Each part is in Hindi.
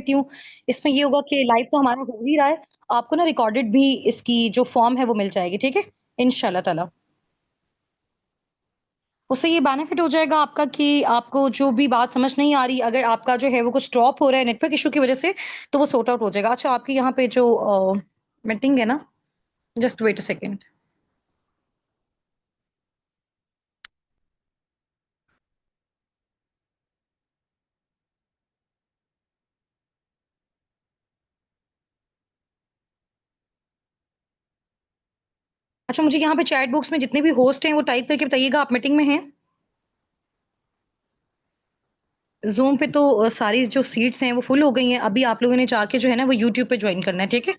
देती हूँ। इसमें ये होगा कि लाइव तो हमारा हो ही रहा है, आपको ना रिकॉर्डेड भी इसकी जो फॉर्म है वो मिल जाएगी, ठीक है? इंशाल्लाह ताला। उससे ये बेनिफिट हो जाएगा आपका कि आपको जो भी बात समझ नहीं आ रही, अगर आपका जो है वो कुछ ड्रॉप हो रहा है नेटवर्क इश्यू की वज़ह से, तो वो सॉर्ट आउट हो जाएगा। अच्छा, आपकी यहाँ पे जो मीटिंग है ना, जस्ट वेट अ सेकंड। अच्छा, मुझे यहाँ पे चैट बॉक्स में जितने भी होस्ट हैं, वो टाइप करके बताइएगा आप मीटिंग में हैं? ज़ूम पे तो सारी जो सीट्स हैं, वो फुल हो गई हैं। अभी आप लोगों ने जाके जो है ना, वो यूट्यूब पे जॉइन करना है, ठीक है?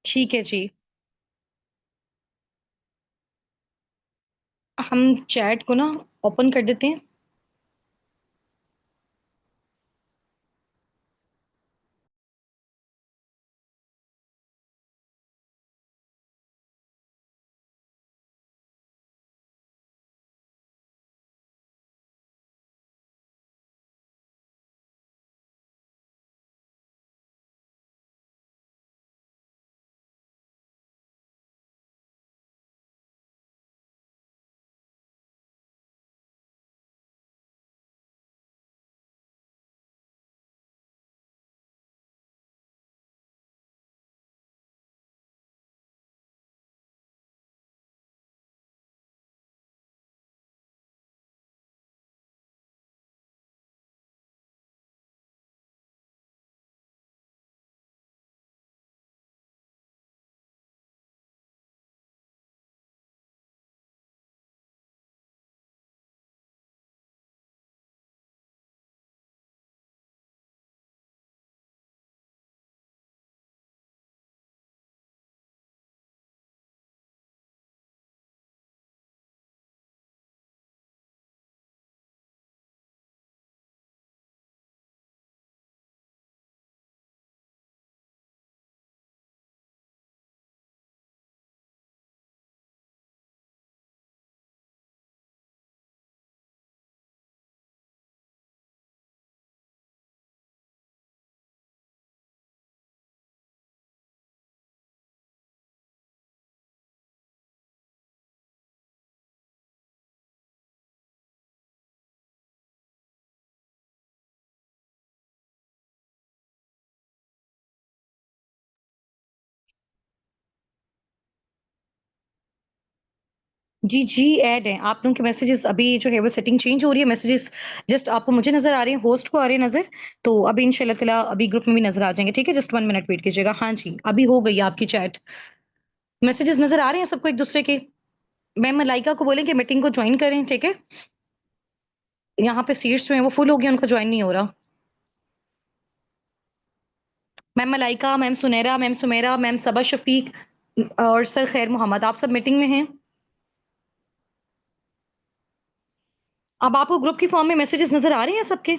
ठीक है जी। हम चैट को ना ओपन कर देते हैं। जी, जी, ऐड हैं। आप लोगों के मैसेजेस अभी जो है वो सेटिंग चेंज हो रही है, मैसेजेस जस्ट आपको मुझे नज़र आ रहे हैं, होस्ट को आ रहे हैं नज़र, तो अभी इंशाल्लाह ताला अभी ग्रुप में भी नज़र आ जाएँगे, ठीक है? जस्ट 1 मिनट वेट कीजिएगा। हाँ जी, अभी हो गई है आपकी चैट। मैसेजेस नज़र आ रहे हैं सबको एक-दूसरे के? मैम मलाइका को बोलें कि मीटिंग को जॉइन करें, ठीक है? यहाँ पे सीट्स जो हैं वो फुल हो गई हैं, उनको जॉइन नहीं हो रहा। Ma'am Malaika, ma'am Sunaira, ma'am Sumera, ma'am Saba Shafiq और सर खैर मोहम्मद, आप सब मीटिंग में हैं? अब आपको ग्रुप की फॉर्म में मैसेजेस नज़र आ रहे हैं सबके?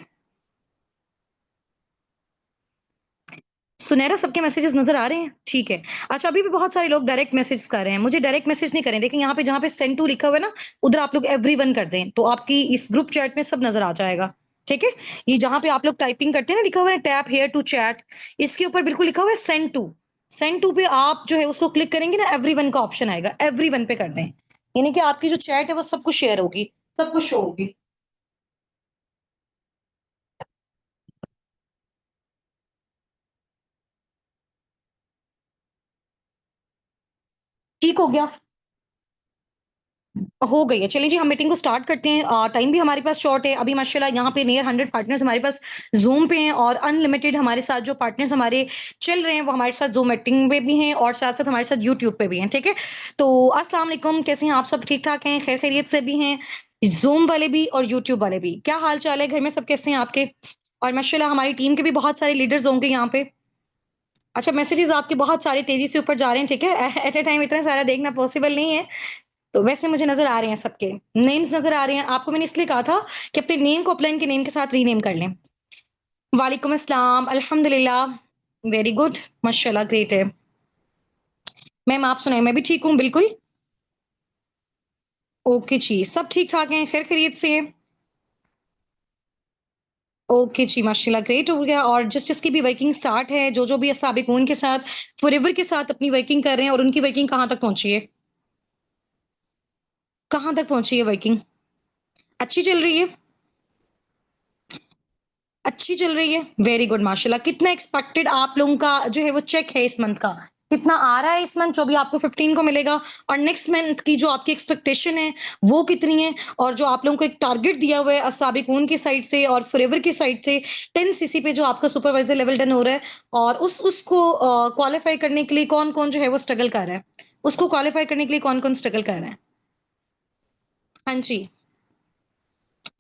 सुनहरा सबके मैसेजेस नज़र आ रहे हैं? ठीक है। अच्छा, अभी भी बहुत सारे लोग डायरेक्ट मैसेज कर रहे हैं। मुझे डायरेक्ट मैसेज नहीं करें। देखिए यहाँ पे जहाँ पे सेंड टू लिखा हुआ है ना, उधर आप लोग एवरीवन कर दें, तो आपकी इस ग्रुप चैट में सब नज़र आ जाएगा। ठीक है? ये जहाँ पे आप लोग टाइपिंग करते हैं ना, लिखा हुआ है टैप हियर टू चैट, इसके ऊपर बिल्कुल लिखा हुआ है सेंड टू। सेंड टू पे आप जो है उसको क्लिक करेंगे ना, एवरीवन का ऑप्शन आएगा, एवरीवन पे कर दें। यानी कि आपकी जो चैट है वो सबको शेयर होगी, सबको शो होगी। ठीक हो गया? हो गई है। चलिए जी हम मीटिंग को स्टार्ट करते हैं। टाइम भी हमारे पास शॉर्ट है। अभी माशाल्लाह यहाँ पे नियर 100 पार्टनर्स हमारे पास ज़ूम पे हैं और अनलिमिटेड हमारे साथ जो पार्टनर्स हमारे चल रहे हैं वो हमारे साथ ज़ूम मीटिंग में भी हैं और साथ-साथ हमारे साथ यूट्यूब पे भी हैं, ठीक है? तो अस्सलाम वालेकुम, कैसे हैं आप सब? ठीक-ठाक हैं? खैर-खैरियत से भी हैं? ज़ूम वाले भी और यूट्यूब वाले भी। क्या हाल-चाल है? घर में सब कैसे हैं आपके? और माशाल्लाह हमारी टीम के भी बहुत सारे लीडर्स होंगे यहाँ पे। अच्छा, मैसेजेस आपके बहुत सारे तेज़ी से ऊपर जा रहे हैं, ठीक है? एट अ टाइम इतना सारा देखना पॉसिबल नहीं है। तो वैसे मुझे नज़र आ रहे हैं सबके, नेम्स नज़र आ रहे हैं। आपको मैंने इसलिए कहा था कि अपने नेम को अपलाइन के नेम के साथ रीनेम कर लें। वालेकुम अस्सलाम, अल्हम्दुलिल्लाह, वेरी गुड, माशाल्लाह ग्रेट है। मैम आप सुनाइए? मैं भी ठीक हूँ, बिल्कुल। ओके जी, सब ठीक-ठाक हैं, खैर-खैरियत से हैं? ओके जी, माशाल्लाह ग्रेट हो गया और जिस-जिसकी भी वर्किंग स्टार्ट है, जो-जो भी साबिकून के साथ, फॉरएवर के साथ अपनी वर्किंग कर रहे हैं और उनकी वर्किंग कहाँ तक पहुँची है? कहाँ तक पहुँची है वर्किंग? अच्छी चल रही है? अच्छी चल रही है? वेरी गुड माशाल्लाह। कितना एक्सपेक्टेड आप लोगों का जो है वो चेक है इस मंथ का? कितना आ रहा है इस मंथ जो भी आपको 15 को मिलेगा? और नेक्स्ट मंथ की जो आपकी एक्सपेक्टेशन है, वो कितनी है? और जो आप लोगों को एक टारगेट दिया हुआ है अस्साबिकून की साइड से और फॉरएवर की साइड से 10 सीसी पे जो आपका सुपरवाइज़र लेवल डन हो रहा है और उसको क्वालीफाई करने के लिए कौन-कौन जो है वो स्ट्रगल कर रहा है? उसको क्वालीफाई करने के लिए कौन-कौन स्ट्रगल कर रहा है? हाँ जी,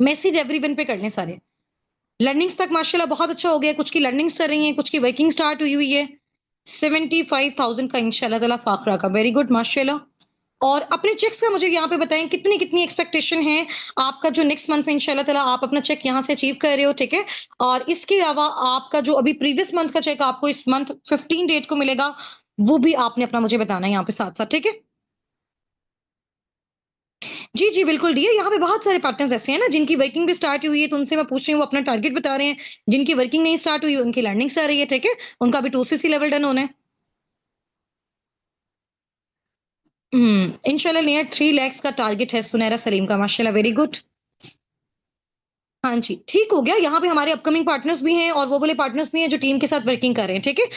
मैसेज एवरीवन पे कर लें सारे। लर्निंग्स तक माशाल्लाह बहुत अच्छा हो गया, कुछ की लर्निंग्स चल रही हैं, कुछ की वर्किंग स्टार्ट हुई हुई है। 75,000 का इंशाल्लाह ताला फ़ाखरा का, वेरी गुड माशाल्लाह। और अपने चेक्स का मुझे यहाँ पे बताएँ कितनी-कितनी एक्सपेक्टेशन है आपका जो नेक्स्ट मंथ में इंशाल्लाह ताला आप अपना चेक यहाँ से अचीव कर रहे हो, ठीक है? और इसके अलावा आपका जो अभी प्रीवियस मंथ का चेक आपको इस मंथ 15 डेट को मिलेगा, वो भी आपने अपना मुझे बताना है यहाँ पे साथ-साथ, ठीक है? जी, जी, बिल्कुल डियर, यहाँ पे बहुत सारे पार्टनर्स ऐसे हैं ना जिनकी वर्किंग भी स्टार्ट हुई है, तो उनसे मैं पूछ रही हूँ वो अपना टारगेट बता रहे हैं। जिनकी वर्किंग नहीं स्टार्ट हुई, उनकी लर्निंग स्टार्ट रही है, ठीक है? उनका अभी 2 सीसी लेवल डन होना है। इंशाल्लाह नियर 3 लैक्स का टारगेट है सुनैरा सलीम का, माशाल्लाह वेरी गुड। हाँ जी, ठीक हो गया। यहाँ पे हमारे अपकमिंग पार्टनर्स भी हैं और वो वाले पार्टनर्स भी हैं जो टीम के साथ वर्किंग कर रहे हैं, ठीक है?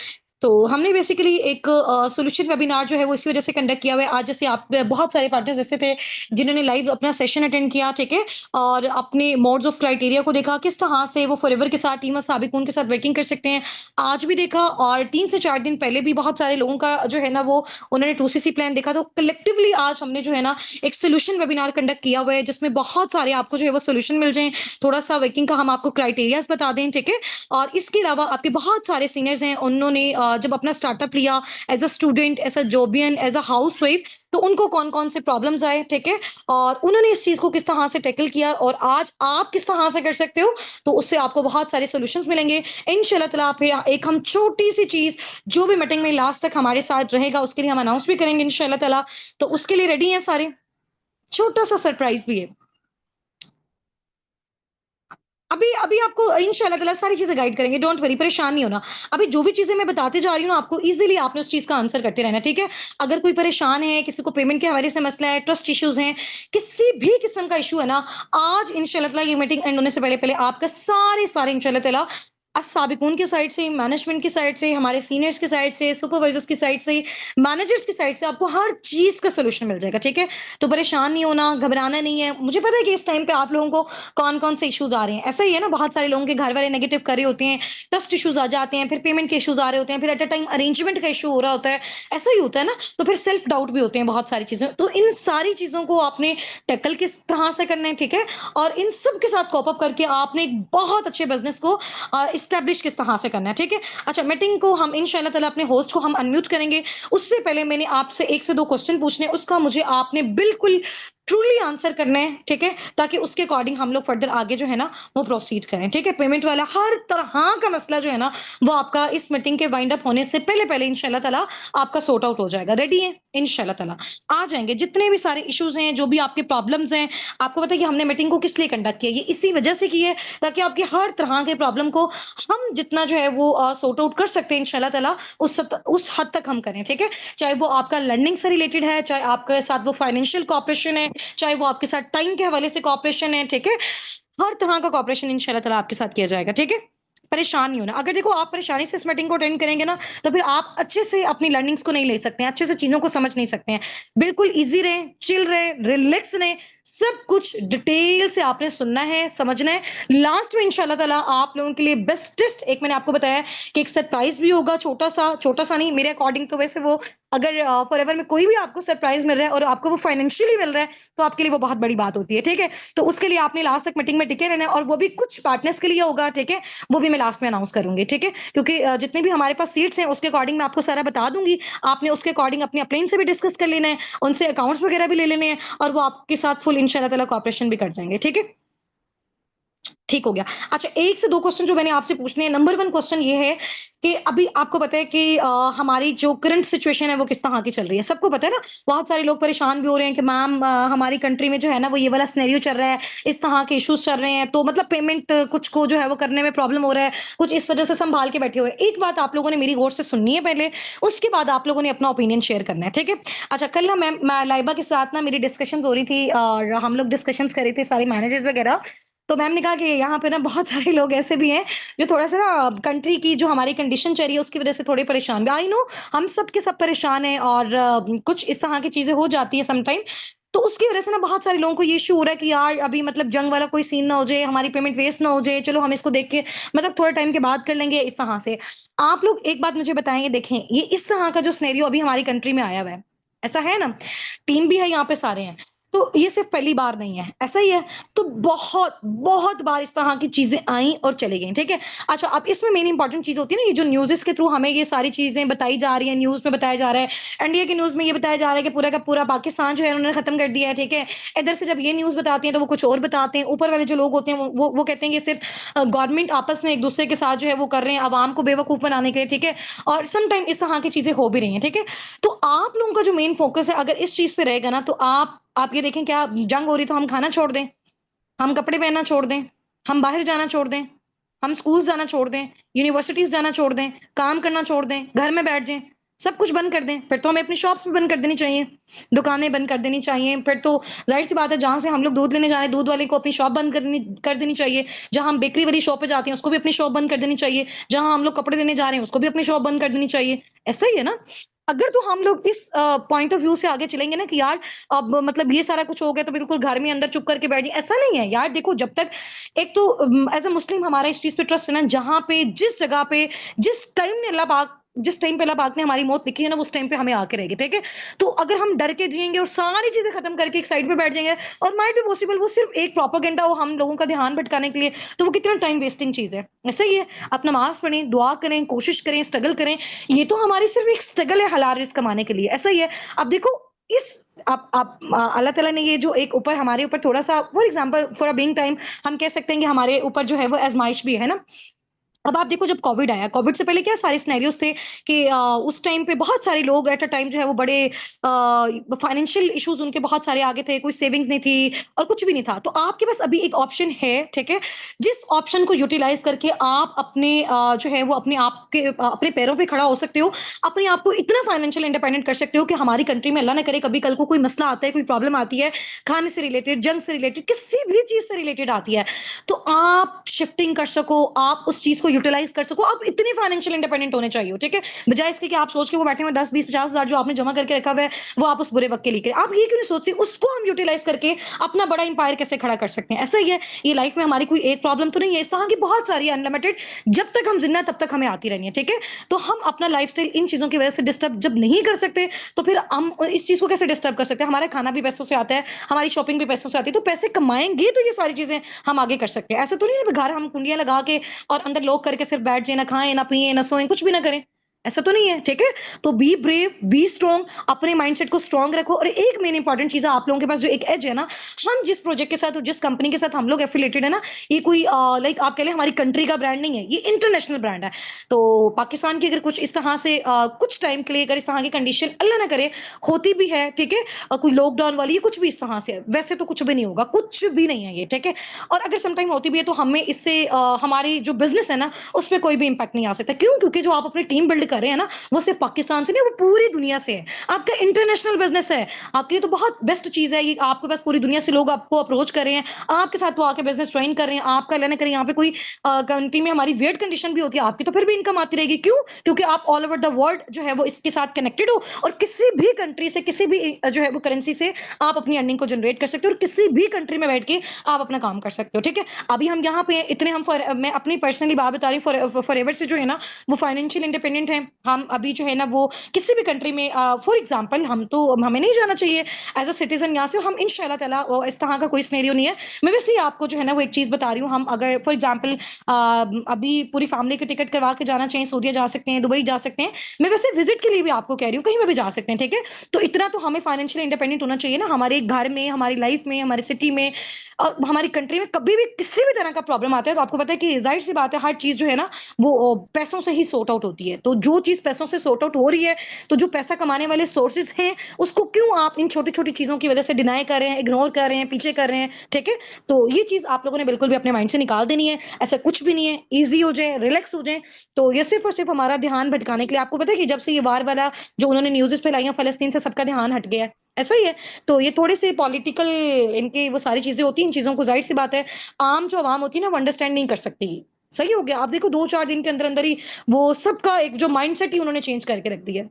तो हमने बेसिकली एक सॉल्यूशन वेबिनार जो है वो इसी वजह से कंडक्ट किया हुआ है। आज जैसे आप बहुत सारे पार्टनर्स ऐसे थे जिन्होंने लाइव अपना सेशन अटेंड किया, ठीक है? और अपने मोड्स ऑफ क्राइटेरिया को देखा, किस तरह से वो फॉरएवर के साथ, टीम और साबिकून के साथ वर्किंग कर सकते हैं। आज भी देखा और 3 से 4 दिन पहले भी बहुत सारे लोगों का जो है ना वो उन्होंने 2सीसी प्लान देखा। तो कलेक्टिवली आज हमने जो है ना एक सॉल्यूशन वेबिनार कंडक्ट किया हुआ है जिसमें बहुत सारे आपको जो है वो सॉल्यूशन मिल जाएँ। थोड़ा-सा वर्किंग का हम आपको क्राइटेरियाज़ बता दें, ठीक है? और इसके अलावा आपके बहुत सारे सीनियर्स हैं, उन्होंने जब अपना स्टार्टअप लिया as a student, as a jobian, as a housewife, तो उनको कौन-कौन से प्रॉब्लम्स आए, ठीक है? और उन्होंने इस चीज़ को किस तरह से टैकल किया और आज आप किस तरह से कर सकते हो, तो उससे आपको बहुत सारे सॉल्यूशंस मिलेंगे। इंशाल्लाह ताला फिर एक हम छोटी-सी चीज़ जो भी मीटिंग में लास्ट तक हमारे साथ रहेगा, उसके लिए हम अनाउंस भी करेंगे इंशाल्लाह ताला। तो उसके लिए रेडी हैं सारे? छोटा-सा सरप्राइज़ भी है। अभी अभी आपको इंशाल्लाह ताला सारी चीज़ें गाइड करेंगे, डोंट वरी परेशान नहीं होना। अभी जो भी चीज़ें मैं बताते जा रही हूँ ना आपको ईज़िली आपने उस चीज़ का आंसर करते रहना, ठीक है? अगर कोई परेशान है, किसी को पेमेंट के हवाले से मसला है, ट्रस्ट इश्यूज़ हैं, किसी भी किस्म का इश्यू है ना, आज इंशाल्लाह ताला ये मीटिंग एंड होने से पहले-पहले आपका सारे इंशाल्लाह ताला साबिकून की साइड से, मैनेजमेंट की साइड से, हमारे सीनियर्स की साइड से, सुपरवाइज़र्स की साइड से, मैनेजर्स की साइड से आपको हर चीज़ का सॉल्यूशन मिल जाएगा, ठीक है? तो परेशान नहीं होना, घबराना नहीं है। मुझे पता है कि इस टाइम पे आप लोगों को कौन-कौन से इश्यूज़ आ रहे हैं। ऐसा ही है ना बहुत सारे लोगों के घर वाले नेगेटिव कर रहे होते हैं, ट्रस्ट इश्यूज़ आ जाते हैं, फिर पेमेंट के इश्यूज़ आ रहे होते हैं, फिर एट अ टाइम अरेंजमेंट का इश्यू हो रहा होता है। ऐसा ही होता है ना, तो फिर सेल्फ डाउट भी होते हैं बहुत सारी चीज़ें। तो इन सारी चीज़ों को आपने टैकल किस तरह से करना है, ठीक है? और इन सब के साथ कोप अप करके आपने एक बहुत अच्छे बिज़नेस को एस्टेब्लिश किस तरह से करना है, ठीक है? अच्छा मीटिंग को हम इंशाल्लाह ताला अपने होस्ट को हम अनम्यूट करेंगे। उससे पहले मैंने आपसे 1 से 2 क्वेश्चन पूछने हैं, उसका मुझे आपने बिल्कुल ट्रूली आंसर करना है, ठीक है? ताकि उसके अकॉर्डिंग हम लोग फर्दर आगे जो है ना वो प्रोसीड करें, ठीक है? पेमेंट वाला हर तरह का मसला जो है ना वो आपका इस मीटिंग के वाइंड अप होने से पहले-पहले इंशाल्लाह ताला आपका सॉर्ट आउट हो जाएगा। रेडी हैं? इंशाल्लाह ताला। आ जाएँगे जितने भी सारे इश्यूज़ हैं, जो भी आपके प्रॉब्लम्स हैं, आपको पता है कि हमने मीटिंग को किस लिए कंडक्ट किया है? ये इसी वजह से की है ताकि आपकी हर तरह के प्रॉब्लम को हम जितना जो है वो सॉर्ट आउट कर सकते हैं इंशाल्लाह ताला उस हद तक हम करें, ठीक है? चाहे वो आपका लर्निंग से रिलेटेड है, चाहे आपके साथ वो फाइनेंशियल कोऑपरेशन है, चाहे वो आपके साथ टाइम के हवाले से कोऑपरेशन है, ठीक है? हर तरह का कोऑपरेशन इंशाल्लाह ताला आपके साथ किया जाएगा, ठीक है? परेशान नहीं होना। अगर देखो आप परेशानी से इस मीटिंग को अटेंड करेंगे ना, तो फिर आप अच्छे से अपनी लर्निंग्स को नहीं ले सकते हैं, अच्छे से चीज़ों को समझ नहीं सकते हैं। बिल्कुल ईज़ी रहें, चिल रहें, रिलैक्स रहें, सब कुछ डिटेल से आपने सुनना है, समझना है। लास्ट में इंशाल्लाह ताला आप लोगों के लिए बेस्टेस्ट एक मैंने आपको बताया कि एक सरप्राइज़ भी होगा छोटा-सा नहीं मेरे अकॉर्डिंग तो वैसे वो अगर फॉरएवर में कोई भी आपको सरप्राइज़ मिल रहा है और आपको वो फाइनेंशियली मिल रहा है, तो आपके लिए वो बहुत बड़ी बात होती है, ठीक है? तो उसके लिए आपने लास्ट तक मीटिंग में टिके रहना है और वो भी कुछ पार्टनर्स के लिए होगा, ठीक है? वो भी मैं लास्ट में अनाउंस करूँगी, ठीक है? क्योंकि जितने भी हमारे पास सीट्स हैं उसके अकॉर्डिंग मैं आपको सारा बता दूँगी। आपने उसके अकॉर्डिंग अपने अपलाइन से भी डिस्कस कर लेना है, उनसे अकाउंट्स वगैरह भी ले लेने हैं और वो आपके साथ फुल इंशाल्लाह ताला कोऑपरेशन भी कर जाएँगे, ठीक है? ठीक हो गया। अच्छा, 1 से 2 क्वेश्चन जो मैंने आपसे पूछने हैं। नंबर 1 क्वेश्चन ये है कि अभी आपको पता है कि हमारी जो करंट सिचुएशन है वो किस तरह की चल रही है। सबको पता है ना, बहुत सारे लोग परेशान भी हो रहे हैं कि मैम हमारी कंट्री में जो है ना वो ये वाला सिनेरियो चल रहा है, इस तरह के इश्यूज़ चल रहे हैं, तो मतलब पेमेंट कुछ को जो है वो करने में प्रॉब्लम हो रहा है, कुछ इस वजह से सँभाल के बैठे हुए हैं। एक बात आप लोगों ने मेरी गौर से सुननी है पहले, उसके बाद आप लोगों ने अपना ओपिनियन शेयर करना है, ठीक है? अच्छा, कल ना मैं लाइबा के साथ ना मेरी डिस्कशंस हो रही थी और हम लोग डिस्कशंस कर रहे थे सारे मैनेजर्स वगैरह। तो मैम ने कहा कि यहाँ पे ना बहुत सारे लोग ऐसे भी हैं जो थोड़ा-सा ना कंट्री की जो हमारी कंडीशन चल रही है उसकी वज़ह से थोड़े परेशान भी। आई नो हम सब के सब परेशान हैं और कुछ इस तरह की चीज़ें हो जाती है सम टाइम। तो उसकी वज़ह से ना बहुत सारे लोगों को ये इश्यू हो रहा है कि यार अभी मतलब जंग वाला कोई सीन ना हो जाए, हमारी पेमेंट वेस्ट ना हो जाए, चलो हम इसको देख के मतलब थोड़े टाइम के बाद कर लेंगे इस तरह से। आप लोग एक बात मुझे बताएँगे, देखें ये इस तरह का जो सिनेरियो अभी हमारी कंट्री में आया हुआ है, ऐसा है ना? टीम भी है यहाँ पे, सारे हैं। तो ये सिर्फ़ पहली बार नहीं है, ऐसा ही है? तो बहुत, बहुत बार इस तरह की चीज़ें आईं और चली गईं, ठीक है? अच्छा, अब इसमें मेन इम्पोर्टेंट चीज़ होती है ना, ये जो न्यूज़ेस के थ्रू हमें ये सारी चीज़ें बताई जा रही हैं, न्यूज़ में बताया जा रहा है, इंडिया की न्यूज़ में ये बताया जा रहा है कि पूरा का पूरा पाकिस्तान जो है उन्होंने खत्म कर दिया है, ठीक है? इधर से जब ये न्यूज़ बताते हैं तो वो कुछ और बताते हैं, ऊपर वाले जो लोग होते हैं वो कहते हैं कि सिर्फ़ गवर्नमेंट आपस में एक-दूसरे के साथ जो है वो कर रहे हैं अवाम को बेवकूफ़ बनाने के लिए, ठीक है? और सम टाइम इस तरह की चीज़ें हो भी रही हैं, ठीक है? तो आप लोगों का जो मेन फ़ोकस है अगर इस चीज़ पे रहेगा ना, तो आप ये देखें, क्या जंग हो रही तो हम खाना छोड़ दें? हम कपड़े पहनना छोड़ दें, हम बाहर जाना छोड़ दें, हम स्कूल्स जाना छोड़ दें, यूनिवर्सिटीज़ जाना छोड़ दें, काम करना छोड़ दें, घर में बैठ जाएँ, सब कुछ बंद कर दें, फिर तो हमें अपनी शॉप्स भी बंद कर देनी चाहिए, दुकानें बंद कर देनी चाहिए, फिर तो ज़ाहिर-सी बात है जहाँ से हम लोग दूध लेने जा रहे हैं, दूध वाले को अपनी शॉप बंद कर देनी चाहिए, जहाँ हम बेकरी वाली शॉप पे जाते हैं, उसको भी अपनी शॉप बंद कर देनी चाहिए, जहाँ हम लोग कपड़े लेने जा रहे हैं, उसको भी अपनी शॉप बंद कर देनी चाहिए। ऐसा ही है ना? अगर तो हम लोग इस पॉइंट ऑफ व्यू से आगे चलेंगे ना कि यार अब मतलब ये सारा कुछ हो गया तो बिल्कुल घर में अंदर चुप करके बैठ जाइए, ऐसा नहीं है यार। देखो, जब तक एक तो एज़ अ मुस्लिम हमारा इस चीज़ पे ट्रस्ट है ना, जहाँ पे जिस जगह पे जिस टाइम पे अल्लाह पाक ने हमारी मौत लिखी है ना, उस टाइम पे हमें आके रहेगी, ठीक है? तो अगर हम डर के जिएँगे और सारी चीज़ें खत्म करके एक साइड पे बैठ जाएँगे और माइट बी पॉसिबल वो सिर्फ़ एक प्रोपेगेंडा हो हम लोगों का ध्यान भटकाने के लिए, तो वो कितना टाइम वेस्टिंग चीज़ है। ऐसा ही है, आप नमाज़ पढ़ें, दुआ करें, कोशिश करें, स्ट्रगल करें। ये तो हमारी सिर्फ़ एक स्ट्रगल है हलाल रिज़्क कमाने के लिए, ऐसा ही है। अब देखो, इस आप अल्लाह ताला ने ये जो एक ऊपर हमारे ऊपर थोड़ा-सा for example for a being time हम कह सकते हैं कि हमारे ऊपर जो है वो आज़माइश भी है ना? अब आप देखो, जब कोविड आया, कोविड से पहले क्या सारे सिनेरियोज़ थे कि उस टाइम पे बहुत सारे लोग एट अ टाइम जो है वो बड़े फाइनेंशियल इश्यूज़ उनके बहुत सारे आगे थे, कोई सेविंग्स नहीं थी और कुछ भी नहीं था। तो आपके पास अभी एक ऑप्शन है, ठीक है? जिस ऑप्शन को यूटिलाइज़ करके आप अपने जो है वो अपने आप के अपने पैरों पे खड़ा हो सकते हो, अपने आप को इतना फाइनेंशियल इंडिपेंडेंट कर सकते हो कि हमारी कंट्री में अल्लाह ना करे कभी कल को कोई मसला आता है, कोई प्रॉब्लम आती है, खाने से रिलेटेड, जंग से रिलेटेड, किसी भी चीज़ से रिलेटेड आती है, तो आप शिफ्टिंग कर सको, आप उस चीज़ को यूटिलाइज़ कर सको, आप इतने फाइनेंशियल इंडिपेंडेंट होने चाहिए, ठीक है? बजाए इसके कि आप सोच के वो बैठे हुए 10, 20, 50,000 जो आपने जमा करके रखा हुआ है, वो आप उस बुरे वक़्त के लिए करें। आप ये क्यों नहीं सोचते उसको हम यूटिलाइज़ करके अपना बड़ा एम्पायर कैसे खड़ा कर सकते हैं? ऐसा ही है, ये लाइफ़ में हमारी कोई एक प्रॉब्लम तो नहीं है, इस तरह की बहुत सारी अनलिमिटेड, जब तक हम ज़िंदा हैं तब तक हमें आती रहनी है, ठीक है? तो हम अपना लाइफ़स्टाइल इन चीज़ों की वज़ह से डिस्टर्ब जब नहीं कर सकते, तो फिर हम इस चीज़ को कैसे डिस्टर्ब कर सकते हैं? हमारा खाना भी पैसों से आता है, हमारी शॉपिंग भी पैसों से आती है, तो पैसे कमाएँगे तो ये सारी चीज़ें हम आगे कर सकते हैं। ऐसा तो नहीं है घर हम कुंडियाँ लगा के और अंदर लॉक करके सिर्फ बैठ जाएँ, ना खाएँ, ना पिएँ, ना सोएँ, कुछ भी ना करें। ऐसा तो नहीं है, ठीक है? तो बी ब्रेव, बी स्ट्रांग, अपने माइंडसेट को स्ट्रांग रखो और एक मेन इंपॉर्टेंट चीज़ है, आप लोगों के पास जो एक एज है ना, हम जिस प्रोजेक्ट के साथ और जिस कंपनी के साथ हम लोग एफिलिएटेड है ना, ये कोई लाइक आप कह लें हमारी कंट्री का ब्रांड नहीं है, ये इंटरनेशनल ब्रांड है। तो पाकिस्तान की अगर कुछ इस तरह से कुछ टाइम के लिए अगर इस तरह की कंडीशन अल्लाह ना करे होती भी है, ठीक है? कोई लॉकडाउन वाली, ये कुछ भी इस तरह से है, वैसे तो कुछ भी नहीं होगा, कुछ भी नहीं है ये, ठीक है? और अगर सम टाइम होती भी है तो हमें इससे हमारी जो बिज़नेस है ना, उस पे कोई भी इम्पैक्ट नहीं आ सकता। क्यों? क्योंकि जो आप अपनी टीम बिल्ड कर रहे हैं ना, वो सिर्फ़ पाकिस्तान से नहीं, वो पूरी दुनिया से है। आपका इंटरनेशनल बिज़नेस है, आपके लिए तो बहुत बेस्ट चीज़ है ये, आपके पास पूरी दुनिया से लोग आपको अप्रोच कर रहे हैं, आपके साथ वो आके बिज़नेस ज्वाइन कर रहे हैं, आपका अल्लाह ना करे यहाँ पे कोई कंट्री में हमारी वेट कंडीशन भी होती है, आपकी तो फिर भी इनकम आती रहेगी। क्यों? क्योंकि आप ऑल ओवर द वर्ल्ड जो है वो इसके साथ कनेक्टेड हो और किसी भी कंट्री से, किसी भी जो है वो करेंसी से आप अपनी अर्निंग को जनरेट कर सकते हो और किसी भी कंट्री में बैठ के आप अपना काम कर सकते हो, ठीक है? अभी हम यहाँ पे इतने हम फॉर मैं अपनी पर्सनली बात बता रही हूँ, फॉरएवर से जो है ना वो फाइनेंशियल इंडिपेंडेंट है। हम अभी जो है ना वो किसी भी कंट्री में फॉर एग्जांपल हमें नहीं जाना चाहिए एज अ सिटीजन यहाँ से, और हम इंशाल्लाह ताला इस तरह का कोई सिनेरियो नहीं है। मैं वैसे ही आपको जो है ना वो एक चीज बता रही हूँ, हम अगर फॉर एग्जांपल अभी पूरी फैमिली की टिकट करवा के जाना चाहिए, सऊदीया जा सकते हैं, दुबई जा सकते हैं, मैं वैसे विजिट के लिए भी आपको कह रही हूँ, कहीं में भी जा सकते हैं, ठीक है। तो इतना तो हमें फाइनेंशियली इंडिपेंडेंट होना चाहिए ना, हमारे घर में, हमारी लाइफ में, हमारी सिटी में, हमारी कंट्री में कभी भी किसी भी तरह का प्रॉब्लम आता है तो आपको पता है कि जाहिर सी बात है हर चीज जो है ना वो पैसों से ही सॉर्ट आउट होती है। तो जो चीज पैसों से सॉर्ट आउट हो रही है, तो जो पैसा कमाने वाले सोर्सेज हैं उसको क्यों आप इन छोटी छोटी चीजों की वजह से डिनाई कर रहे हैं, इग्नोर कर रहे हैं, पीछे कर रहे हैं, ठीक है। तो ये चीज आप लोगों ने बिल्कुल भी अपने माइंड से निकाल देनी है, ऐसा कुछ भी नहीं है, ईजी हो जाए, रिलैक्स हो जाए। तो ये सिर्फ और सिर्फ हमारा ध्यान भटकाने के लिए, आपको पता है कि जब से ये वार वाला जो उन्होंने न्यूज़ेस फैलाई हैं फलस्तीन से, सबका ध्यान हट गया है, ऐसा ही है। तो ये थोड़े से पॉलिटिकल इनके वो सारी चीजें होती हैं, इन चीजों को जाहिर सी बात है आम जो आवाम होती है ना वो अंडरस्टैंड नहीं कर सकती। सही हो गया, आप देखो 2-4 दिन के अंदर अंदर ही वो सबका एक जो माइंडसेट ही उन्होंने चेंज करके रख दिया है।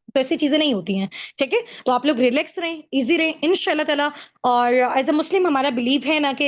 तो ऐसी चीजें नहीं होती हैं, ठीक है। तो आप लोग रिलैक्स रहें, इजी रहें इंशाल्लाह ताला। और एज अ मुस्लिम हमारा बिलीव है ना कि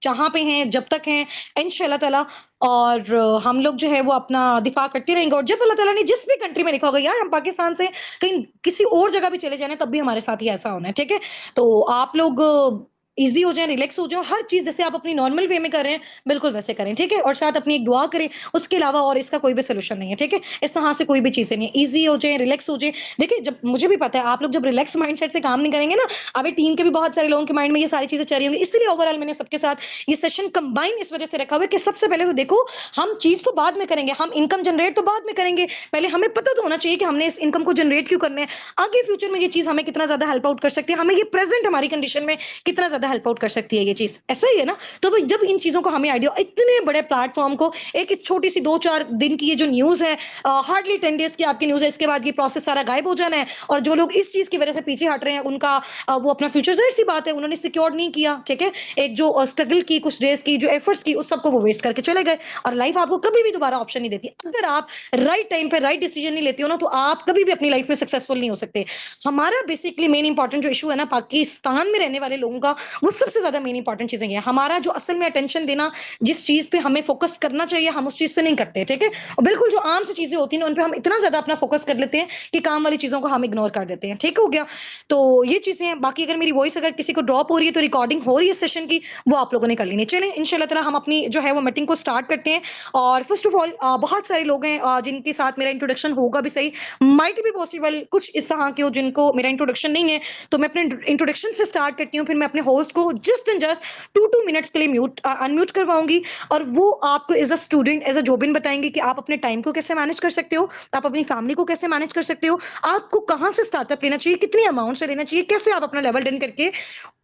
जहां पे हैं जब तक हैं इंशाल्लाह ताला, और हम लोग जो है वो अपना दिफा करते रहेंगे। और जब अल्लाह ताला ने जिस भी कंट्री में लिखा होगा यार हम पाकिस्तान से कहीं किसी और जगह भी चले जाए तब भी हमारे साथ ही ऐसा होना है, ठीक है। तो आप लोग इजी हो जाए, रिलैक्स हो जाए, और हर चीज जैसे आप अपनी नॉर्मल वे में कर रहे हैं बिल्कुल वैसे करें, ठीक है। और साथ अपनी एक दुआ करें, उसके अलावा और इसका कोई भी सोल्यूशन नहीं है, ठीक है। इस तरह से कोई भी चीजें नहीं है, इजी हो जाए, रिलैक्स हो जाए। देखिए जब मुझे भी पता है आप लोग जब रिलैक्स माइंडसेट से काम नहीं करेंगे ना, अभी टीम के भी बहुत सारे लोगों के माइंड में ये सारी चीजें चल रही होंगी, इसलिए ओवरऑल मैंने सबके साथ ये सेशन कंबाइन इस वजह से रखा हुआ है कि सबसे पहले तो देखो हम चीज तो बाद में करेंगे, हम इनकम जनरेट तो बाद में करेंगे, पहले हमें पता तो होना चाहिए कि हमने इस इनकम को जनरेट क्यों करना है, आगे फ्यूचर में ये चीज हमें कितना ज्यादा हेल्प आउट कर सकती है, हमें ये प्रेजेंट हमारी कंडीशन में कितना ज्यादा हेल्प आउट कर सकती है ये चीज, ऐसा ही है ना। तो भाई जब इन चीजों को हमें आइडिया, इतने बड़े प्लेटफॉर्म को एक छोटी सी 2-4 दिन की ये जो न्यूज है, हार्डली 10 डेज की आपकी न्यूज है, इसके बाद ये प्रोसेस सारा गायब हो जाना है। और जो लोग इस चीज की वजह से पीछे हट रहे हैं उनका वो अपना फ्यूचर जाहिर सी बात है उन्होंने सिक्योर नहीं किया, ठीक है। एक जो स्ट्रगल की कुछ डेज की जो एफर्ट्स की उस सबको वो वेस्ट करके चले गए, और लाइफ आपको कभी भी दोबारा ऑप्शन नहीं देती। अगर आप राइट टाइम पे राइट डिसीजन नहीं लेते हो ना तो आप कभी भी अपनी लाइफ में सक्सेसफुल नहीं हो सकते। हमारा बेसिकली मेन इंपॉर्टेंट जो इशू है ना पाकिस्तान में रहने वाले लोगों का, वो सबसे ज्यादा मेन इंपॉर्टेंट चीजें ये है, हमारा जो असल में अटेंशन देना, जिस चीज पे हमें फोकस करना चाहिए हम उस चीज पे नहीं करते, ठीक है। और बिल्कुल जो आम सी चीजें होती हैं उन पे हम इतना ज्यादा अपना फोकस कर लेते हैं कि काम वाली चीजों को हम इग्नोर कर देते हैं, ठीक हो गया। तो ये चीजें हैं। बाकी अगर मेरी वॉइस अगर किसी को ड्रॉप हो रही है तो रिकॉर्डिंग हो रही है सेशन की, वो आप लोगों ने कर लेनी। चलें इंशाल्लाह ताला हम अपनी जो है वो मीटिंग को स्टार्ट करते हैं। और फर्स्ट ऑफ ऑल बहुत सारे लोग हैं जिनके साथ मेरा इंट्रोडक्शन होगा भी सही, माइट भी पॉसिबल कुछ इस तरह के हो जिनको मेरा इंट्रोडक्शन नहीं है, तो मैं अपने इंट्रोडक्शन से स्टार्ट करती हूँ, फिर मैं अपने होस्ट को जस्ट एंड जस्ट 2-2 मिनट्स के लिए अनम्यूट करवाऊंगी, और वो आपको as a student as a जोबिन बताएंगे कि आप अपने टाइम को कैसे मैनेज कर सकते हो, आप अपनी फैमिली को कैसे मैनेज कर सकते हो, आपको कहां से स्टार्टअप लेना चाहिए, कितनी अमाउंट से लेना चाहिए, कैसे आप अपना लेवल डन करके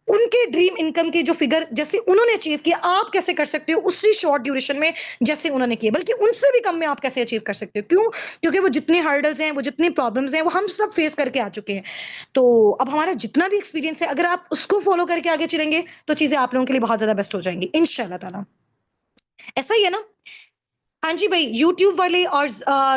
उनके ड्रीम इनकम की जो फिगर जैसे उन्होंने अचीव किया आप कैसे कर सकते हो उसी शॉर्ट ड्यूरेशन में जैसे उन्होंने किया, बल्कि उनसे भी कम में आप कैसे अचीव कर सकते हो। क्यों? क्योंकि वो जितने हर्डल्स हैं, वो जितने प्रॉब्लम्स हैं, वो हम सब फेस करके आ चुके हैं। तो अब हमारा जितना भी एक्सपीरियंस है अगर आप उसको फॉलो करके आगे चलेंगे तो चीजें आप लोगों के लिए बहुत ज्यादा बेस्ट हो जाएंगी इंशाल्लाह ताला। ऐसा ही है ना। हाँ जी भाई, यूट्यूब वाले और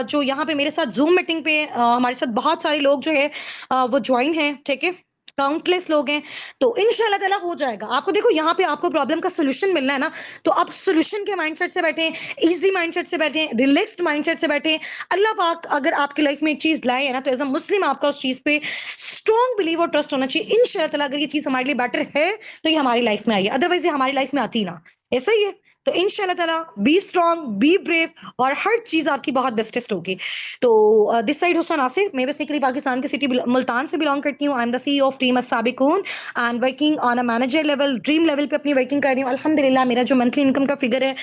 जो यहाँ पे मेरे साथ ज़ूम मीटिंग पे हमारे साथ बहुत सारे लोग जो है वो ज्वाइन हैं, ठीक है। काउंटलेस लोग हैं। तो इंशाल्लाह ताला हो जाएगा। आपको देखो यहाँ पे आपको प्रॉब्लम का सॉल्यूशन मिलना है ना, तो आप सॉल्यूशन के माइंडसेट से बैठें, इजी माइंडसेट से बैठें, रिलैक्स्ड माइंडसेट से बैठें। अल्लाह पाक अगर आपकी लाइफ में एक चीज़ लाए है ना, तो एज़ अ मुस्लिम आपका उस चीज़ पे स्ट्रॉन्ग बिलीव और ट्रस्ट होना चाहिए। इंशाल्लाह ताला अगर ये चीज़ हमारे लिए बेटर है, तो ये हमारी लाइफ में आई है, अदरवाइज़ ये हमारी लाइफ में आती ही ना। ऐसा ही है। तो इंशाल्लाह ताला बी स्ट्रॉन्ग, बी ब्रेव, और हर चीज आपकी बहुत बेस्टेस्ट होगी। तो दिस साइड हुसैन आसिफ, मैं बेसिकली पाकिस्तान की सिटी मुल्तान से बिलोंग करती हूँ। I am the CEO of team Assabiqoon and working on a manager level, dream level पे अपनी वर्किंग कर रही हूँ अल्हम्दुलिल्लाह। मेरा जो मंथली इनकम का फिगर है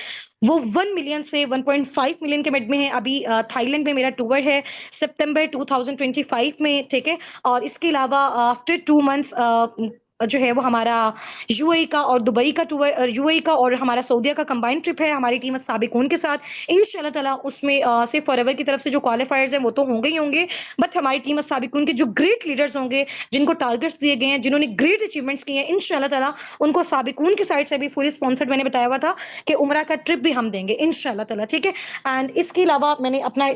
वो 1 मिलियन से 1.5 मिलियन के मिड में है। अभी थाईलैंड में मेरा टूर है सितंबर 2025 में, ठीक है। और इसके अलावा आफ्टर 2 मंथ्स जो है वो हमारा यूएई का और दुबई का टूर, यूएई का और हमारा सऊदीया का कंबाइंड ट्रिप है हमारी टीम साबिकून के साथ। इंशाल्लाह ताला उसमें सिर्फ फॉरएवर की तरफ से जो क्वालिफायर्स हैं वो तो होंगे ही होंगे, बट हमारी टीम साबिकून के जो ग्रेट लीडर्स होंगे, जिनको टारगेट्स दिए गए हैं, जिन्होंने ग्रेट अचीवमेंट्स किए हैं, इंशाल्लाह ताला उनको साबिकून की साइड से भी फुली स्पॉन्सर्ड, मैंने बताया हुआ था कि उमरा का ट्रिप भी हम देंगे इंशाल्लाह ताला, ठीक है। एंड इसके अलावा मैंने अपना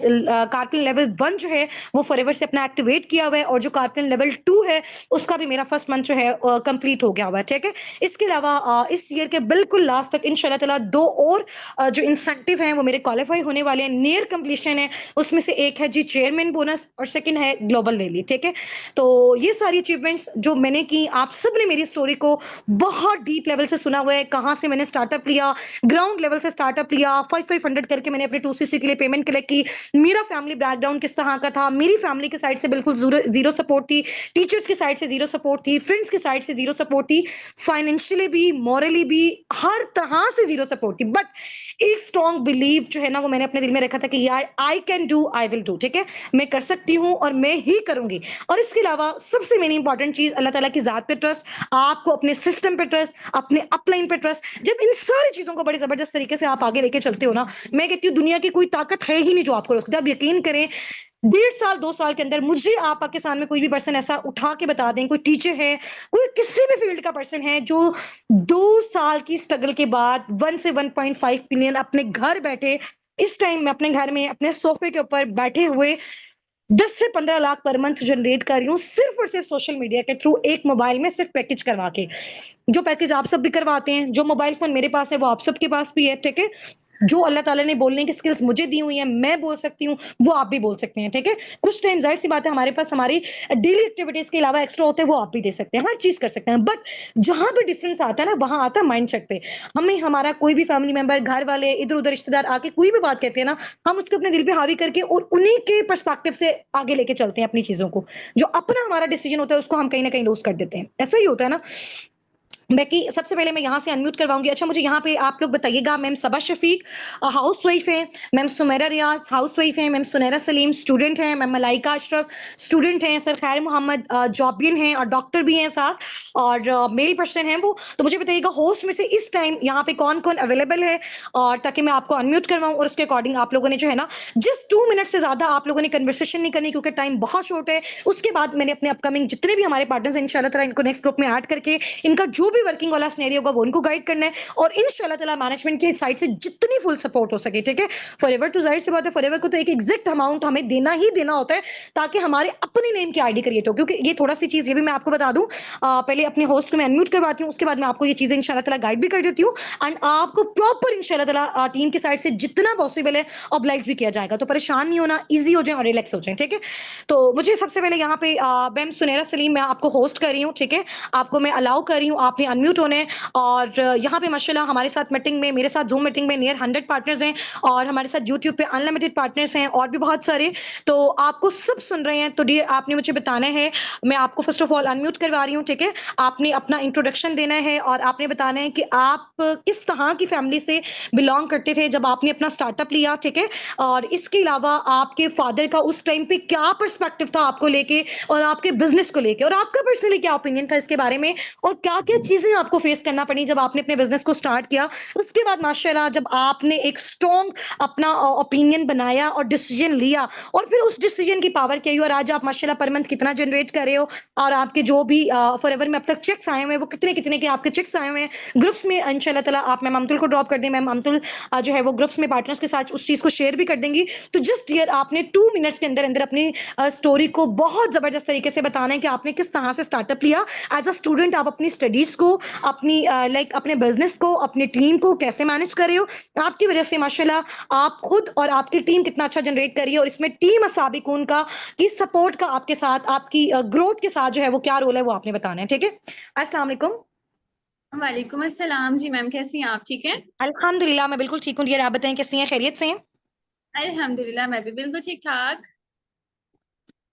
कारपिन लेवल 1 जो है वो फॉरएवर से अपना एक्टिवेट किया हुआ है, और जो कारपिन लेवल 2 है उसका भी मेरा फर्स्ट मंथ जो है कंप्लीट हो गया हुआ है, ठीक है। इसके अलावा इस ईयर के बिल्कुल लास्ट तक इंशाल्लाह ताला 2 और जो इंसेंटिव हैं वो मेरे क्वालीफाई होने वाले हैं, नियर कंप्लीशन है। उसमें से एक है जी चेयरमैन बोनस और सेकंड है ग्लोबल वैली, ठीक है। तो ये सारी अचीवमेंट्स जो मैंने की, आप सबने मेरी स्टोरी को बहुत डीप लेवल से सुना हुआ है, कहाँ से मैंने स्टार्टअप लिया, ग्राउंड लेवल से स्टार्टअप लिया, 500 करके मैंने अपने 2cc के लिए पेमेंट कलेक्ट की। मेरा फैमिली बैकग्राउंड किस तरह का था, मेरी फैमिली की साइड से बिल्कुल जीरो सपोर्ट थी, टीचर्स की साइड से जीरो सपोर्ट थी, फ्रेंड्स की साइड से जीरो सपोर्ट थी, फाइनेंशियली भी, मॉरली भी, हर तरह से जीरो सपोर्ट थी। बट एक स्ट्रॉन्ग बिलीव जो है ना वो मैंने अपने दिल में रखा था कि यार I can do, I will do, ठीक है, मैं कर सकती हूँ और मैं ही करूंगी। और इसके अलावा सबसे मेन इंपॉर्टेंट चीज अल्लाह ताला की जात पे ट्रस्ट, आपको अपने सिस्टम पे ट्रस्ट, अपने अपलाइन पे ट्रस्ट। जब इन सारी चीजों को बड़ी जबरदस्त तरीके से आप आगे लेके चलते हो ना, मैं कहती हूँ दुनिया की कोई ताकत है ही नहीं जो आपको रोक सकती। आप यकीन करें, 1.5 साल 2 साल के अंदर मुझे आप पाकिस्तान में कोई भी पर्सन ऐसा उठा के बता दें, कोई टीचर है, कोई किसी भी फील्ड का पर्सन है जो 2 साल की स्ट्रगल के बाद 1 से 1.5 बिलियन अपने घर बैठे, इस टाइम में अपने घर में अपने सोफे के ऊपर बैठे हुए 10 से 15 लाख पर मंथ जनरेट कर रही हूँ, सिर्फ और सिर्फ सोशल मीडिया के थ्रू, एक मोबाइल में सिर्फ पैकेज करवा के। जो पैकेज आप सब भी करवाते हैं, जो मोबाइल फोन मेरे पास है वो आप सबके पास भी है, ठीक है। जो अल्लाह ताला ने बोलने की स्किल्स मुझे दी हुई है, मैं बोल सकती हूँ, वो आप भी बोल सकते हैं, ठीक है। कुछ टाइम जाहिर सी बात है हमारे पास हमारी डेली एक्टिविटीज के अलावा एक्स्ट्रा होते हैं, वो आप भी दे सकते हैं, हर चीज कर सकते हैं। बट जहां पे डिफरेंस आता है ना, वहां आता है माइंडसेट पे। हमें हमारा कोई भी फैमिली मेंबर, घर वाले, इधर उधर रिश्तेदार आके कोई भी बात कहते हैं ना, हम उसको अपने दिल पे हावी करके और उन्हीं के पर्सपेक्टिव से आगे लेके चलते हैं अपनी चीजों को। जो अपना हमारा डिसीजन होता है उसको हम कहीं ना कहीं लूज कर देते हैं, ऐसा ही होता है ना। बेकी, सबसे पहले मैं यहाँ से अनम्यूट करवाऊंगी। अच्छा, मुझे यहाँ पे आप लोग बताइएगा, ma'am Saba Shafiq house wife है, मैम सुमेरा रियाज हाउस वाइफ है, मैम सुनैरा सलीम स्टूडेंट है, मैम मलाइका अशरफ स्टूडेंट है, सर खैर मोहम्मद जॉबियन है और डॉक्टर भी हैं साथ, और मेल पर्सन है वो। तो मुझे बताइएगा होस्ट में से इस टाइम यहाँ पे कौन कौन अवेलेबल है, और ताकि मैं आपको अनम्यूट करवाऊं और उसके अकॉर्डिंग आप लोगों ने जो है ना जस्ट 2 मिनट से ज्यादा आप लोगों ने कन्वर्सेशन नहीं करनी, क्योंकि टाइम बहुत शॉर्ट है। उसके बाद मैंने अपने अपकमिंग जितने भी हमारे पार्टनर्स हैं इंशाल्लाह ताला इनको नेक्स्ट ग्रुप में ऐड करके इनका जो भी वर्किंग वाला सिनेरियो होगा वो उनको गाइड करना है, और इंशाल्लाह ताला मैनेजमेंट की साइड से जितनी फुल सपोर्ट हो सके, ठीक है। फॉरएवर तो जाहिर सी बात है, फॉरएवर को तो एक एग्जैक्ट अमाउंट हमें देना ही देना होता है, ताकि हमारे अपने नेम की आईडी क्रिएट हो। क्योंकि ये थोड़ा सी चीज ये भी मैं आपको बता दूं, पहले अपने होस्ट को मैं अनम्यूट करवाती हूँ, उसके बाद मैं आपको ये चीजें इंशाल्लाह ताला गाइड भी कर देती हूँ, एंड आपको प्रॉपर इंशाल्लाह ताला टीम की साइड से जितना पॉसिबल है ऑब्लाइज भी किया जाएगा। तो परेशान नहीं होना, ईजी हो जाए और रिलैक्स हो जाए, ठीक है। तो मुझे सबसे पहले यहाँ पे मैम सुनैरा सलीम, मैं आपको होस्ट कर रही हूँ, ठीक है। आपको मैं अलाउ कर रही हूँ, आपने अनम्यूट होने हैं। और यहाँ पे माशाल्लाह हमारे साथ मीटिंग में, मेरे साथ जूम मीटिंग में नियर 100 पार्टनर्स हैं, और हमारे साथ यूट्यूब पे अनलिमिटेड पार्टनर्स हैं और भी बहुत सारे। तो आपको सब सुन रहे हैं, तो डियर आपने मुझे बताना है, मैं आपको फर्स्ट ऑफ ऑल अनम्यूट करवा रही हूँ, ठीक है। आपने अपना इंट्रोडक्शन देना है और आपने बताना है कि आप किस तरह की फैमिली से बिलोंग करते थे जब आपने अपना स्टार्टअप लिया, ठीक है। और इसके अलावा आपके फादर का उस टाइम पे क्या पर्सपेक्टिव था आपको लेके और आपके बिजनेस को लेके, और आपका पर्सनली क्या ओपिनियन था इसके बारे में, और क्या क्या चीजें आपको फेस करना पड़ी जब आपने अपने बिजनेस को स्टार्ट किया। उसके बाद माशाल्लाह जब आपने एक स्ट्रॉन्ग अपना ओपिनियन बनाया और डिसीजन लिया, और फिर उस डिसीजन की पावर क्या हुई, और आज आप माशाल्लाह पर मंथ कितना जनरेट कर रहे हो, और आपके जो भी फॉरएवर में अब तक चेक्स आए हुए हैं वो कितने कितने के आपके चेक्स आए हुए हैं ग्रुप्स में। इंशाल्लाह ताला आप मैम अमतुल को ड्रॉप कर दें, मैम अमतुल जो है वो ग्रुप्स में पार्टनर्स के साथ उस चीज को शेयर भी कर देंगी। तो जस्ट यार आपने 2 मिनट्स के अंदर अंदर अपनी स्टोरी को बहुत जबरदस्त तरीके से बताना है कि आपने किस तरह से स्टार्टअप लिया एज अ स्टूडेंट, आप अपनी स्टडीज को, अपनी लाइक अपने बिजनेस को, अपनी टीम को कैसे मैनेज कर रहे हो। आपकी वजह से माशाल्लाह आप खुद और आपकी टीम कितना अच्छा जनरेट कर रही है, और इसमें टीम असाबिकून का की सपोर्ट का आपके साथ, आपकी ग्रोथ के साथ जो है वो क्या रोल है वो आपने बताना है, ठीक है। अस्सलाम वालेकुम। वालेकुम अस्सलाम जी मैम, कैसी हैं आप? ठीक है, अल्हम्दुलिल्लाह मैं बिल्कुल ठीक हूँ डियर, आप बताएं कैसी हैं, खैरियत से हैं। अल्हम्दुलिल्लाह मैं भी बिल्कुल ठीक ठाक।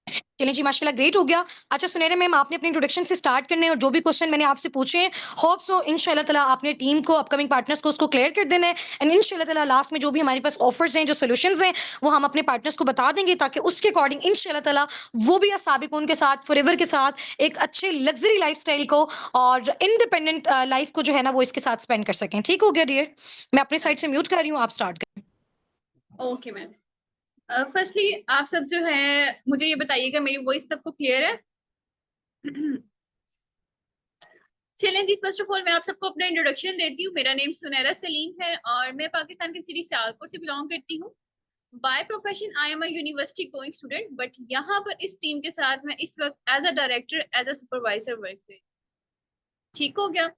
चलिए जी, माशाल्लाह ग्रेट हो गया। अच्छा सुनहरे मैम, आपने अपनी इंट्रोडक्शन से स्टार्ट करने हैं और जो भी क्वेश्चन मैंने आपसे पूछे हैं, होप सो इंशाल्लाह ताला आपने टीम को, अपकमिंग पार्टनर्स को उसको क्लियर कर देना है, एंड इंशाल्लाह ताला लास्ट में जो भी हमारे पास ऑफर्स हैं, जो सॉल्यूशंस हैं, वो हम अपने पार्टनर्स को बता देंगे, ताकि उसके अकॉर्डिंग इंशाल्लाह ताला वो भी साबिक उनके साथ फॉरएवर के साथ एक अच्छे लग्जरी लाइफस्टाइल को और इंडिपेंडेंट लाइफ को जो है ना वो इसके साथ स्पेंड कर सकें। ठीक हो गया डियर, मैं अपनी साइड से म्यूट कर रही हूँ, आप स्टार्ट करें। ओके मैम, फर्स्टली आप सब जो है मुझे ये बताइएगा मेरी वॉइस सबको क्लियर है? चलें जी, फर्स्ट ऑफ ऑल मैं आप सबको अपना इंट्रोडक्शन देती हूँ। मेरा नेम सुनैरा सलीम है और मैं पाकिस्तान के सिटी सियालकोट से बिलोंग करती हूँ। By profession I am a university going student, but यहाँ पर इस टीम के साथ मैं इस वक्त as a director, as a supervisor work कर। ठीक हो गया।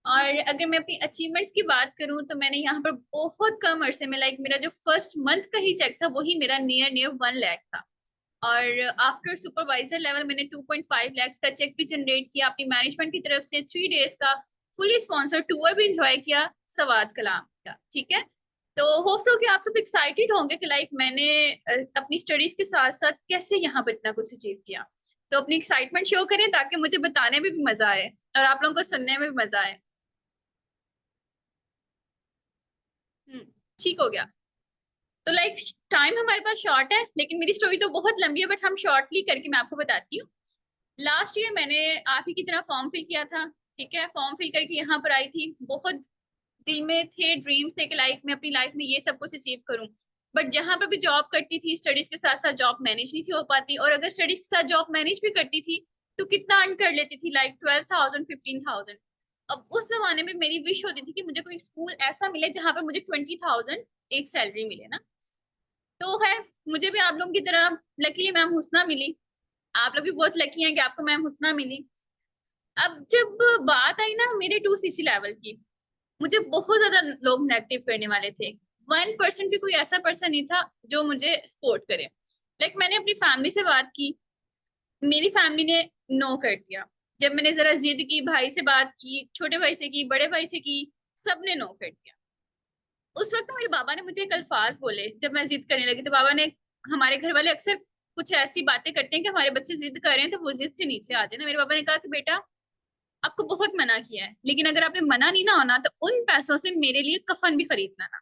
और अगर मैं अपनी अचीवमेंट्स की बात करूं तो मैंने यहाँ पर बहुत कम अरसे में, लाइक मेरा जो फर्स्ट मंथ का ही चेक था वही मेरा नियर नियर 1 लाख था। और आफ्टर सुपरवाइजर लेवल मैंने 2.5 लाख का चेक भी जनरेट किया अपनी मैनेजमेंट की तरफ से। 3 डेज का फुली स्पॉन्सर टूर भी इंजॉय किया सवात कलाम का। ठीक है, तो होप सो कि आप सब एक्साइटेड होंगे कि लाइक मैंने अपनी स्टडीज के साथ साथ कैसे यहाँ पर इतना कुछ अचीव किया। तो अपनी एक्साइटमेंट शो करें ताकि मुझे बताने में भी मजा आए और आप लोगों को सुनने में भी मजा आए। हम्म, ठीक हो गया। तो लाइक टाइम हमारे पास शॉर्ट है, लेकिन मेरी स्टोरी तो बहुत लंबी है, बट हम शॉर्टली करके मैं आपको बताती हूँ। लास्ट ईयर मैंने आप ही की तरह फॉर्म फिल किया था। ठीक है, फॉर्म फिल करके यहाँ पर आई थी। बहुत दिल में थे, ड्रीम्स थे कि लाइक मैं अपनी लाइफ में ये सब कुछ अचीव करूँ। बट जहां पर भी जॉब करती थी, स्टडीज के साथ साथ जॉब मैनेज नहीं थी हो पाती, और अगर स्टडीज के साथ जॉब मैनेज भी करती थी तो कितना अर्न कर लेती थी, लाइक 12,000 15,000। अब उस जमाने में मेरी विश होती थी कि मुझे कोई स्कूल ऐसा मिले जहां पर मुझे 20,000 एक सैलरी मिले ना। तो है, मुझे भी आप लोगों की तरह लकीली मैम हुस्ना मिली। आप लोग भी बहुत लकी हैं कि आपको मैम हुस्ना मिली। अब जब बात आई ना मेरे 2 CC लेवल की, मुझे बहुत ज्यादा लोग नेगेटिव करने वाले थे। 1% भी कोई ऐसा पर्सन नहीं था जो मुझे सपोर्ट करे। लाइक मैंने अपनी फैमिली से बात की, मेरी फैमिली ने नो कर दिया। जब मैंने जरा जिद की, भाई से बात की, छोटे भाई से की, बड़े भाई से की, सबने नो कर दिया। उस वक्त मेरे बाबा ने मुझे एक अल्फाज बोले जब मैं जिद करने लगी। तो बाबा ने, हमारे घर वाले अक्सर कुछ ऐसी बातें करते हैं कि हमारे बच्चे जिद कर रहे हैं तो वो जिद से नीचे आ जाए ना। मेरे बाबा ने कहा कि बेटा, आपको बहुत मना किया है, लेकिन अगर आपने मना नहीं ना होना तो उन पैसों से मेरे लिए कफन भी खरीद लाना।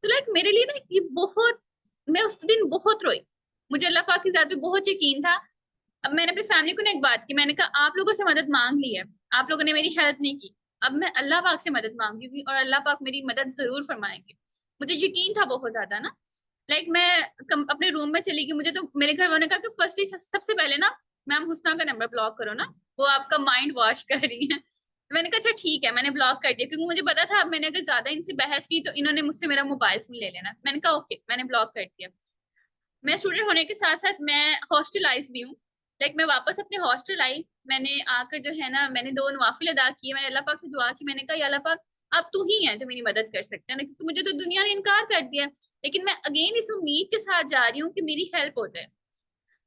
तो लाइक मेरे लिए ना ये बहुत, मैं उस दिन बहुत रोई। मुझे अल्लाह पाक की जात पे बहुत यकीन था। अब मैंने अपनी फैमिली को ना एक बात की, मैंने कहा आप लोगों से मदद मांग ली है, आप लोगों ने मेरी हेल्प नहीं की, अब मैं अल्लाह पाक से मदद मांगूंगी और अल्लाह पाक मेरी मदद जरूर फरमाएंगे। मुझे यकीन था बहुत ज्यादा ना। लाइक मैं अपने रूम में चली गई। मुझे तो मेरे घर वालों ने कहा कि फर्स्टली सबसे पहले ना मैम हुस्ना का नंबर ब्लॉक करो ना, वो आपका माइंड वॉश कर रही है। मैंने कहा अच्छा ठीक है, मैंने ब्लॉक कर दिया, क्योंकि मुझे पता था अब मैंने अगर ज्यादा इनसे बहस की तो इन्होंने मुझसे मेरा मोबाइल फोन ले लेना। मैंने कहा ओके, मैंने ब्लॉक कर दिया। मैं स्टूडेंट होने के साथ साथ मैं हॉस्टलाइज भी हूँ। लाइक मैं वापस अपने हॉस्टल आई। मैंने आकर जो है ना, मैंने 2 नवाफिल अदा किए। मैंने अल्लाह पाक से दुआ की। मैंने कहा या अल्लाह पाक, अब तू ही है जो मेरी मदद कर सकता है ना, क्योंकि मुझे तो दुनिया ने इनकार कर दिया है। लेकिन मैं अगेन इस उम्मीद के साथ जा रही हूँ कि मेरी हेल्प हो जाए।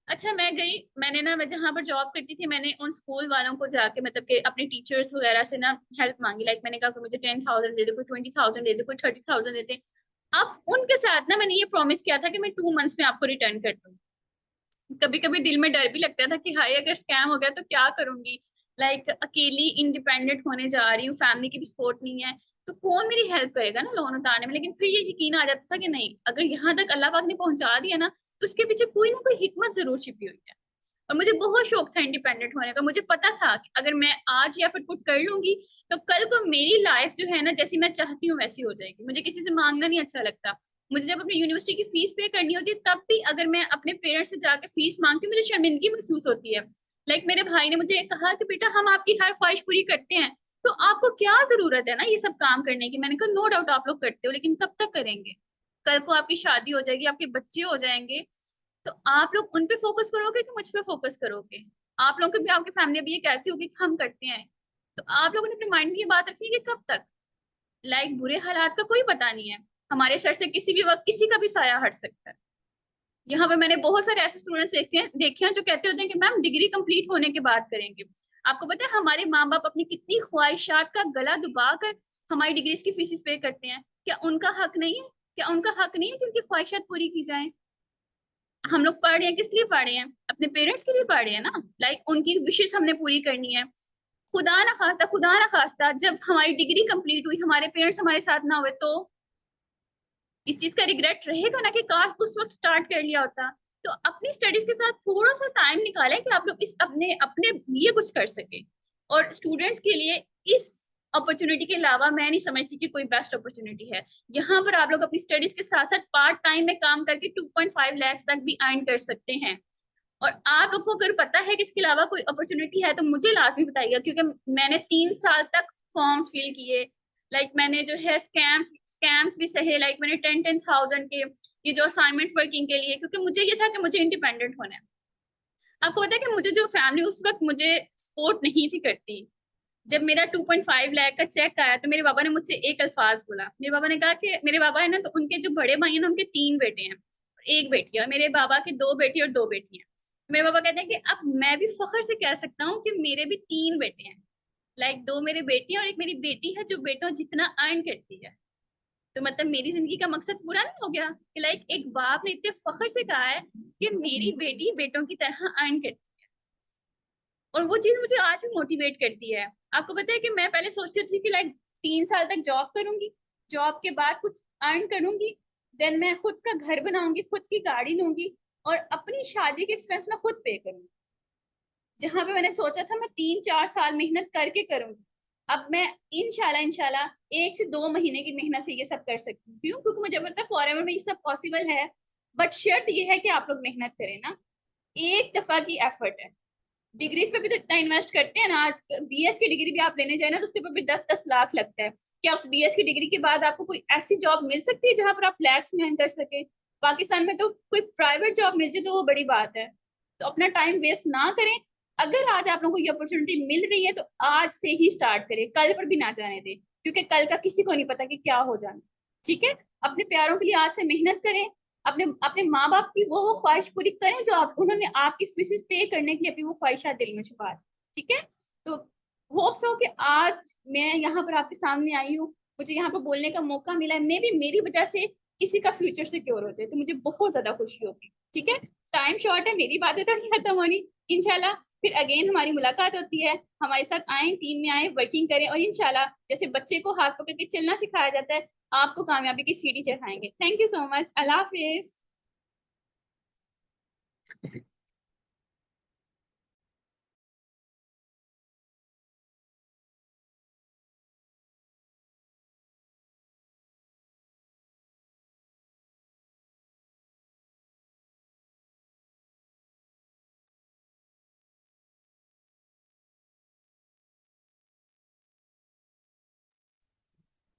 अच्छा मैं गई, मैंने ना, मैं जहाँ पर जॉब करती थी मैंने उन स्कूल वालों को जाके, मतलब कि अपने टीचर्स वगैरह से ना हेल्प मांगी। लाइक मैंने कहा कि मुझे 10,000 दे दे, कोई 20,000 दे दे, कोई 30,000 दे दे। अब उनके साथ ना मैंने ये प्रॉमिस किया था कि मैं 2 मंथ्स में आपको रिटर्न कर दूँ। कभी कभी दिल में डर भी लगता था कि हाय अगर स्कैम हो गया तो क्या करूंगी। लाइक अकेली इंडिपेंडेंट होने जा रही हूँ, फैमिली की भी सपोर्ट नहीं है, तो कौन मेरी हेल्प करेगा ना लोन उतारने में। लेकिन फिर ये यकीन आ जाता था कि नहीं, अगर यहाँ तक अल्लाह पाक ने पहुंचा दिया ना तो उसके पीछे कोई ना कोई हिकमत जरूर छिपी हुई है। और मुझे बहुत शौक था इंडिपेंडेंट होने का। मुझे पता था कि अगर मैं आज या फिर कुछ कर लूंगी तो कल को मेरी लाइफ जो है ना, जैसी मैं चाहती हूँ वैसी हो जाएगी। मुझे किसी से मांगना नहीं अच्छा लगता। मुझे जब अपनी यूनिवर्सिटी की फीस पे करनी होती है तब भी अगर मैं अपने पेरेंट्स से जाकर फीस मांगती हूँ मुझे शर्मिंदगी महसूस होती है। लाइक मेरे भाई ने मुझे कहा कि बेटा हम आपकी हर ख्वाहिश पूरी करते हैं, तो आपको क्या जरूरत है ना ये सब काम करने की। मैंने कहा नो डाउट आप लोग करते हो, लेकिन कब तक करेंगे। कल को आपकी शादी हो जाएगी, आपके बच्चे हो जाएंगे, तो आप लोग उन पे फोकस करोगे कि मुझ पे फोकस करोगे। आप लोगों की भी, आपकी फैमिली अभी ये कहती होगी कि हम करते हैं, तो आप लोगों ने अपने माइंड में ये बात रखनी है कि कब तक। लाइक बुरे हालात का कोई पता नहीं है, हमारे सर से किसी भी वक्त किसी का भी साया हट सकता है। यहाँ पे मैंने बहुत सारे ऐसे स्टूडेंट्स देखे हैं जो कहते होते हैं कि मैम डिग्री कंप्लीट होने के बाद करेंगे। आपको पता है हमारे माँ बाप अपनी कितनी ख्वाहिशात का गला दबा कर हमारी डिग्रीज की फीसिस पे करते हैं। क्या उनका हक नहीं है? क्या उनका हक नहीं है कि उनकी ख्वाहिशात पूरी की जाए? हम लोग पढ़ रहे हैं, किस लिए पढ़ रहे हैं? अपने पेरेंट्स के लिए पढ़ रहे हैं ना। लाइक उनकी विशेष हमने पूरी करनी है। खुदा ना खास्ता जब हमारी डिग्री कंप्लीट हुई हमारे पेरेंट्स हमारे साथ ना हुए तो इस चीज का रिग्रेट रहेगा ना कि काश उस वक्त स्टार्ट कर लिया होता। तो अपनी स्टडीज के साथ थोड़ा सा टाइम निकालें कि आप लोग इस अपने अपने लिए कुछ कर सके। और स्टूडेंट्स के लिए इस अपॉर्चुनिटी के अलावा मैं नहीं समझती कि कोई बेस्ट अपॉर्चुनिटी है। यहाँ पर आप लोग अपनी स्टडीज के साथ साथ पार्ट टाइम में काम करके 2.5 लाख तक भी अर्न कर सकते हैं। और आप लोग को अगर पता है कि इसके अलावा कोई अपॉर्चुनिटी है तो मुझे लाजमी बताइएगा, क्योंकि मैंने 3 साल तक फॉर्म्स फिल किए। लाइक मैंने जो है स्कैम्स भी सहे। लाइक मैंने 10,000 के ये जो असाइनमेंट वर्किंग के लिए, क्योंकि मुझे ये था कि मुझे इंडिपेंडेंट होना है। आपको पता है कि मुझे जो फैमिली उस वक्त मुझे सपोर्ट नहीं थी करती, जब मेरा 2.5 लाख का चेक आया तो मेरे पापा ने मुझसे एक अल्फाज बोला। मेरे पापा ने कहा कि मेरे पापा है ना, तो उनके जो बड़े भाई हैं ना, उनके 3 बेटे हैं, एक बेटी है, और मेरे बाबा के 2 बेटी और 2 बेटी हैं। मेरे पापा कहते हैं कि अब मैं भी फख्र से कह सकता हूँ कि मेरे भी 3 बेटे हैं। लाइक 2 मेरे बेटी हैं और एक मेरी बेटी है जो बेटों जितना अर्न करती है। तो मतलब मेरी जिंदगी का मकसद पूरा नहीं हो गया कि लाइक एक बाप ने इतने फख्र से कहा है कि मेरी बेटी बेटों की तरह अर्न करती है। और वो चीज मुझे आज भी मोटिवेट करती है। आपको पता है कि मैं पहले सोचती थी कि लाइक 3 साल तक जॉब करूंगी, जॉब के बाद कुछ अर्न करूंगी, देन मैं खुद का घर बनाऊंगी, खुद की गाड़ी लूंगी और अपनी शादी के एक्सपेंस में खुद पे करूंगी। जहां पे मैंने सोचा था मैं 3-4 साल मेहनत करके करूंगी, अब मैं इंशाल्लाह इंशाल्लाह 1 से 2 महीने की मेहनत से ये सब कर सकती हूँ। क्यों? क्योंकि मुझे पता है फॉरेवर में ये सब पॉसिबल है, बट शर्त ये है कि आप लोग मेहनत करें ना। एक दफा की एफर्ट है। डिग्रीज पे भी तो इतना इन्वेस्ट करते हैं ना, आज बीएस की डिग्री भी आप लेने जाए ना तो उसके ऊपर भी 10-10 लाख लगता है। क्या उस बीएस की डिग्री के बाद आपको कोई ऐसी जॉब मिल सकती है जहां पर आप लैक्स में earn कर सके? पाकिस्तान में तो कोई प्राइवेट जॉब मिल जाए तो वो बड़ी बात है। तो अपना टाइम वेस्ट ना करें। अगर आज आप लोगों को ये अपॉर्चुनिटी मिल रही है तो आज से ही स्टार्ट करें, कल पर भी ना जाने दें, क्योंकि कल का किसी को नहीं पता कि क्या हो जाना। ठीक है? अपने प्यारों के लिए आज से मेहनत करें। अपने अपने माँ बाप की वो ख्वाहिश पूरी करें जो आप उन्होंने आपकी फीस पे करने की अपनी वो ख्वाहिशात दिल में छुपा दी। ठीक है? तो होप्स हो कि आज मैं यहाँ पर आपके सामने आई हूँ, मुझे यहाँ पर बोलने का मौका मिला है, मे भी मेरी वजह से किसी का फ्यूचर सिक्योर हो जाए तो मुझे बहुत ज्यादा खुशी होगी। ठीक है? टाइम शॉर्ट है, मेरी बातें तो नहीं खत्म होनी। इंशाल्लाह फिर अगेन हमारी मुलाकात होती है। हमारे साथ आए, टीम में आए, वर्किंग करें, और इंशाल्लाह जैसे बच्चे को हाथ पकड़ के चलना सिखाया जाता है, आपको कामयाबी की सीढ़ी चढ़ाएंगे। Thank you so much. Allah हाफिज।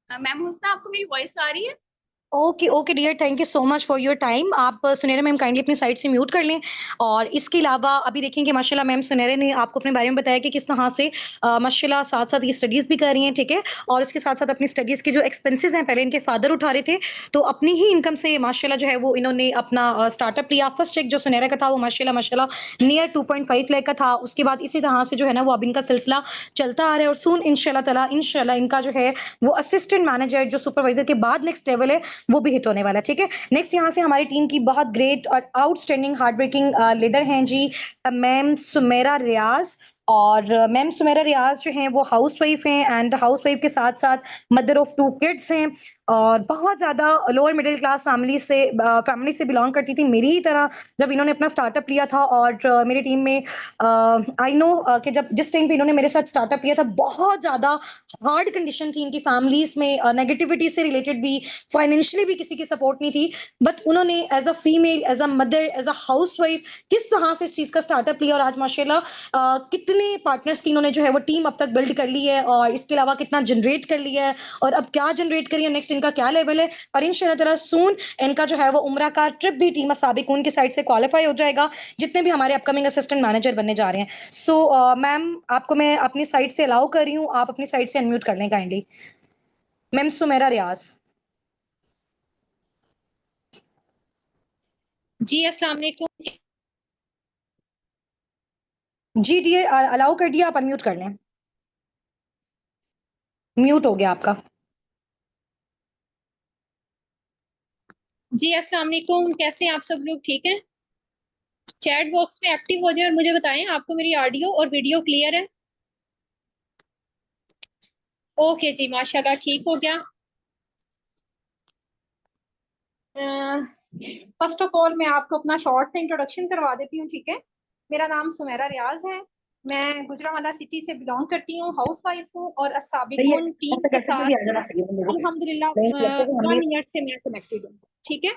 मैम हुस्ना, आपको मेरी वॉइस आ रही है? Okay okay dear, thank you so much for your time. आप सुनहरा मैम काइंडली अपनी साइड से म्यूट कर लें। और इसके अलावा अभी देखें कि माशाल्लाह मैम सुनहरे ने आपको अपने बारे में बताया कि किस तरह से माशाल्लाह साथ साथ ये स्टडीज़ भी कर रही हैं, ठीक है। और उसके साथ साथ अपनी स्टडीज़ के जो एक्सपेंसेस हैं पहले इनके फादर उठा रहे थे, तो अपनी ही इनकम से माशाल्लाह जो है वो इन्होंने अपना स्टार्टअप लिया। फर्स्ट चेक जो सुनहरा का था वो माशाल्लाह माशाल्लाह नियर 2.5 लाख का था। उसके बाद इसी तरह से जो है ना वो अब इनका सिलसिला चलता आ रहा है, और सून इंशाल्लाह ताला इंशाल्लाह इनका जो है वो असिस्टेंट मैनेजर जो सुपरवाइजर के बाद नेक्स्ट लेवल है वो भी हिट होने वाला है, ठीक है। नेक्स्ट यहाँ से हमारी टीम की बहुत ग्रेट और आउटस्टैंडिंग हार्ड वर्किंग लीडर हैं जी, मैम सुमेरा रियाज। और मैम सुमेरा रियाज जो हैं वो हाउस वाइफ हैं, एंड हाउस वाइफ के साथ साथ मदर ऑफ 2 किड्स हैं, और बहुत ज़्यादा लोअर मिडिल क्लास फैमिली से बिलोंग करती थी मेरी ही तरह जब इन्होंने अपना स्टार्टअप लिया था। और मेरी टीम में आई नो कि जब जिस टाइम पे इन्होंने मेरे साथ स्टार्टअप लिया था बहुत ज़्यादा हार्ड कंडीशन थी इनकी फैमिलीज में, नेगेटिविटी से रिलेटेड भी, फाइनेंशियली भी किसी की सपोर्ट नहीं थी। बट उन्होंने as a female, as a mother, as a house wife किस तरह से इस चीज़ का स्टार्टअप लिया, और आज माशाल्लाह कितने पार्टनर्स की इन्होंने जो है वो टीम अब तक बिल्ड कर ली है, और इसके अलावा कितना जनरेट कर लिया है, और अब क्या जनरेट करिए, नेक्स्ट इनका क्या लेवल है। और इंशाल्लाह ताला सून इनका जो है वो उम्रा का ट्रिप भी टीम साबिकून की साइड से क्वालिफाई हो जाएगा, जितने भी हमारे अपकमिंग असिस्टेंट मैनेजर बनने जा रहे हैं। सो मैम आपको मैं अपनी साइड से अलाउ कर रही हूँ, आप अपनी साइड से अनम्यूट कर लें काइंडली। मैम सुमेरा रियाज। जी अस्सलाम वालेकुम। जी डियर, अलाउ कर दिया, आप अनम्यूट कर लें। म्यूट हो गया आपका। जी अस्सलाम वालेकुम, कैसे हैं आप सब लोग? ठीक हैं? चैट बॉक्स में एक्टिव हो जाए और मुझे बताएं आपको मेरी ऑडियो और वीडियो क्लियर है? ओके जी, माशाल्लाह ठीक हो गया। फर्स्ट ऑफ ऑल मैं आपको अपना शॉर्ट से इंट्रोडक्शन करवा देती हूँ, ठीक है। मेरा नाम सुमेरा रियाज है, मैं गुजरावाला सिटी से बिलोंग करती हूँ, हाउस वाइफ हूँ और साबिकून टीम के साथ अल्हम्दुलिल्लाह 1 ईयर से मैं कनेक्टेड हूँ, ठीक है।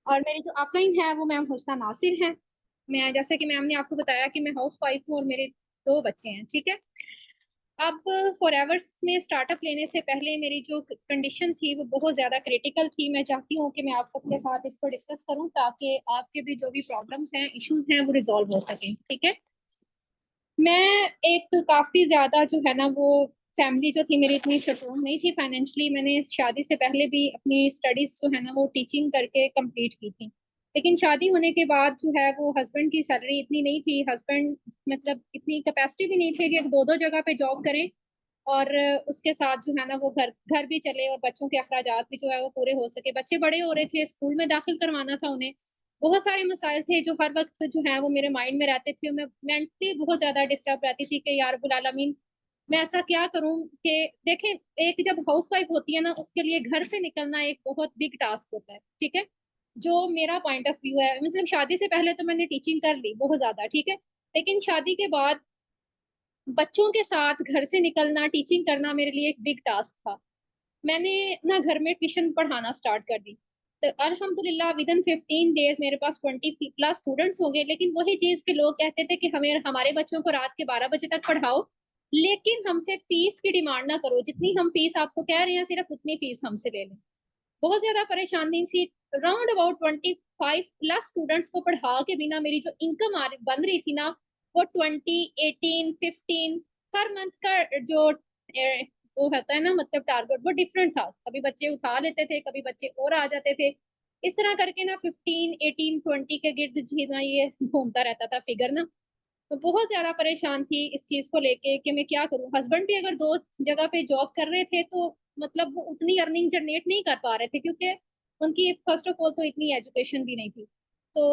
और मेरी जो अपलाइन है वो मैम हुस्ना नासिर है। मैं जैसे कि मैम ने आपको बताया कि मैं हाउस वाइफ हूँ और मेरे 2 बच्चे हैं, ठीक है। अब फॉरएवर्स में स्टार्टअप लेने से पहले मेरी जो कंडीशन थी वो बहुत ज़्यादा क्रिटिकल थी। मैं चाहती हूँ कि मैं आप सबके साथ इसको डिस्कस करूँ ताकि आपके भी जो भी प्रॉब्लम्स हैं, इश्यूज हैं, वो रिजॉल्व हो सकें, ठीक है। मैं एक तो काफी ज्यादा जो है ना वो फैमिली जो थी मेरी इतनी स्ट्रॉन्ग नहीं थी फाइनेंशियली। मैंने शादी से पहले भी अपनी स्टडीज जो है ना वो टीचिंग करके कंप्लीट की थी, लेकिन शादी होने के बाद जो है वो हस्बैंड की सैलरी इतनी नहीं थी, हस्बैंड मतलब इतनी कैपेसिटी भी नहीं थी कि दो दो जगह पे जॉब करें और उसके साथ जो है ना वो घर घर भी चले और बच्चों के अखराजात भी जो है वो पूरे हो सके। बच्चे बड़े हो रहे थे, स्कूल में दाखिल करवाना था उन्हें, बहुत सारे मसाइल थे जो हर वक्त जो है वो मेरे माइंड में रहते थे। मैं मेंटली बहुत ज्यादा डिस्टर्ब रहती थी कि यार रब्बुल आलमीन मैं ऐसा क्या करूं कि देखें, एक जब हाउस वाइफ होती है ना उसके लिए घर से निकलना एक बहुत बिग टास्क होता है, ठीक है। जो मेरा पॉइंट ऑफ व्यू है, मतलब शादी से पहले तो मैंने टीचिंग कर ली बहुत ज्यादा, ठीक है, लेकिन शादी के बाद बच्चों के साथ घर से निकलना, टीचिंग करना मेरे लिए एक बिग टास्क था। मैंने ना घर में ट्यूशन पढ़ाना स्टार्ट कर दी, तो अल्हम्दुलिल्लाह विद इन 15 डेज मेरे पास 20+ स्टूडेंट्स हो गए। लेकिन वही चीज के लोग कहते थे कि हमें हमारे बच्चों को रात के 12 बजे तक पढ़ाओ, लेकिन हमसे फीस की डिमांड ना करो, जितनी हम फीस आपको कह रहे हैं सिर्फ उतनी फीस हमसे ले लें। बहुत ज्यादा परेशानी थी। राउंड अबाउट 25+ स्टूडेंट्स को पढ़ा के बिना मेरी जो इनकम बन रही थी ना वो 20, 18, 15 हर मंथ का जो वो होता है ना मतलब टारगेट वो डिफरेंट था। कभी बच्चे उठा लेते थे, कभी बच्चे और आ जाते थे, इस तरह करके ना 15, 18, 20 के गिर्द जीना ये घूमता रहता था फिगर ना। तो बहुत ज्यादा परेशान थी इस चीज को लेके कि मैं क्या करूं। हस्बैंड भी अगर दो जगह पे जॉब कर रहे थे तो मतलब वो उतनी अर्निंग जनरेट नहीं कर पा रहे थे, क्योंकि उनकी फर्स्ट ऑफ ऑल तो इतनी एजुकेशन भी नहीं थी। तो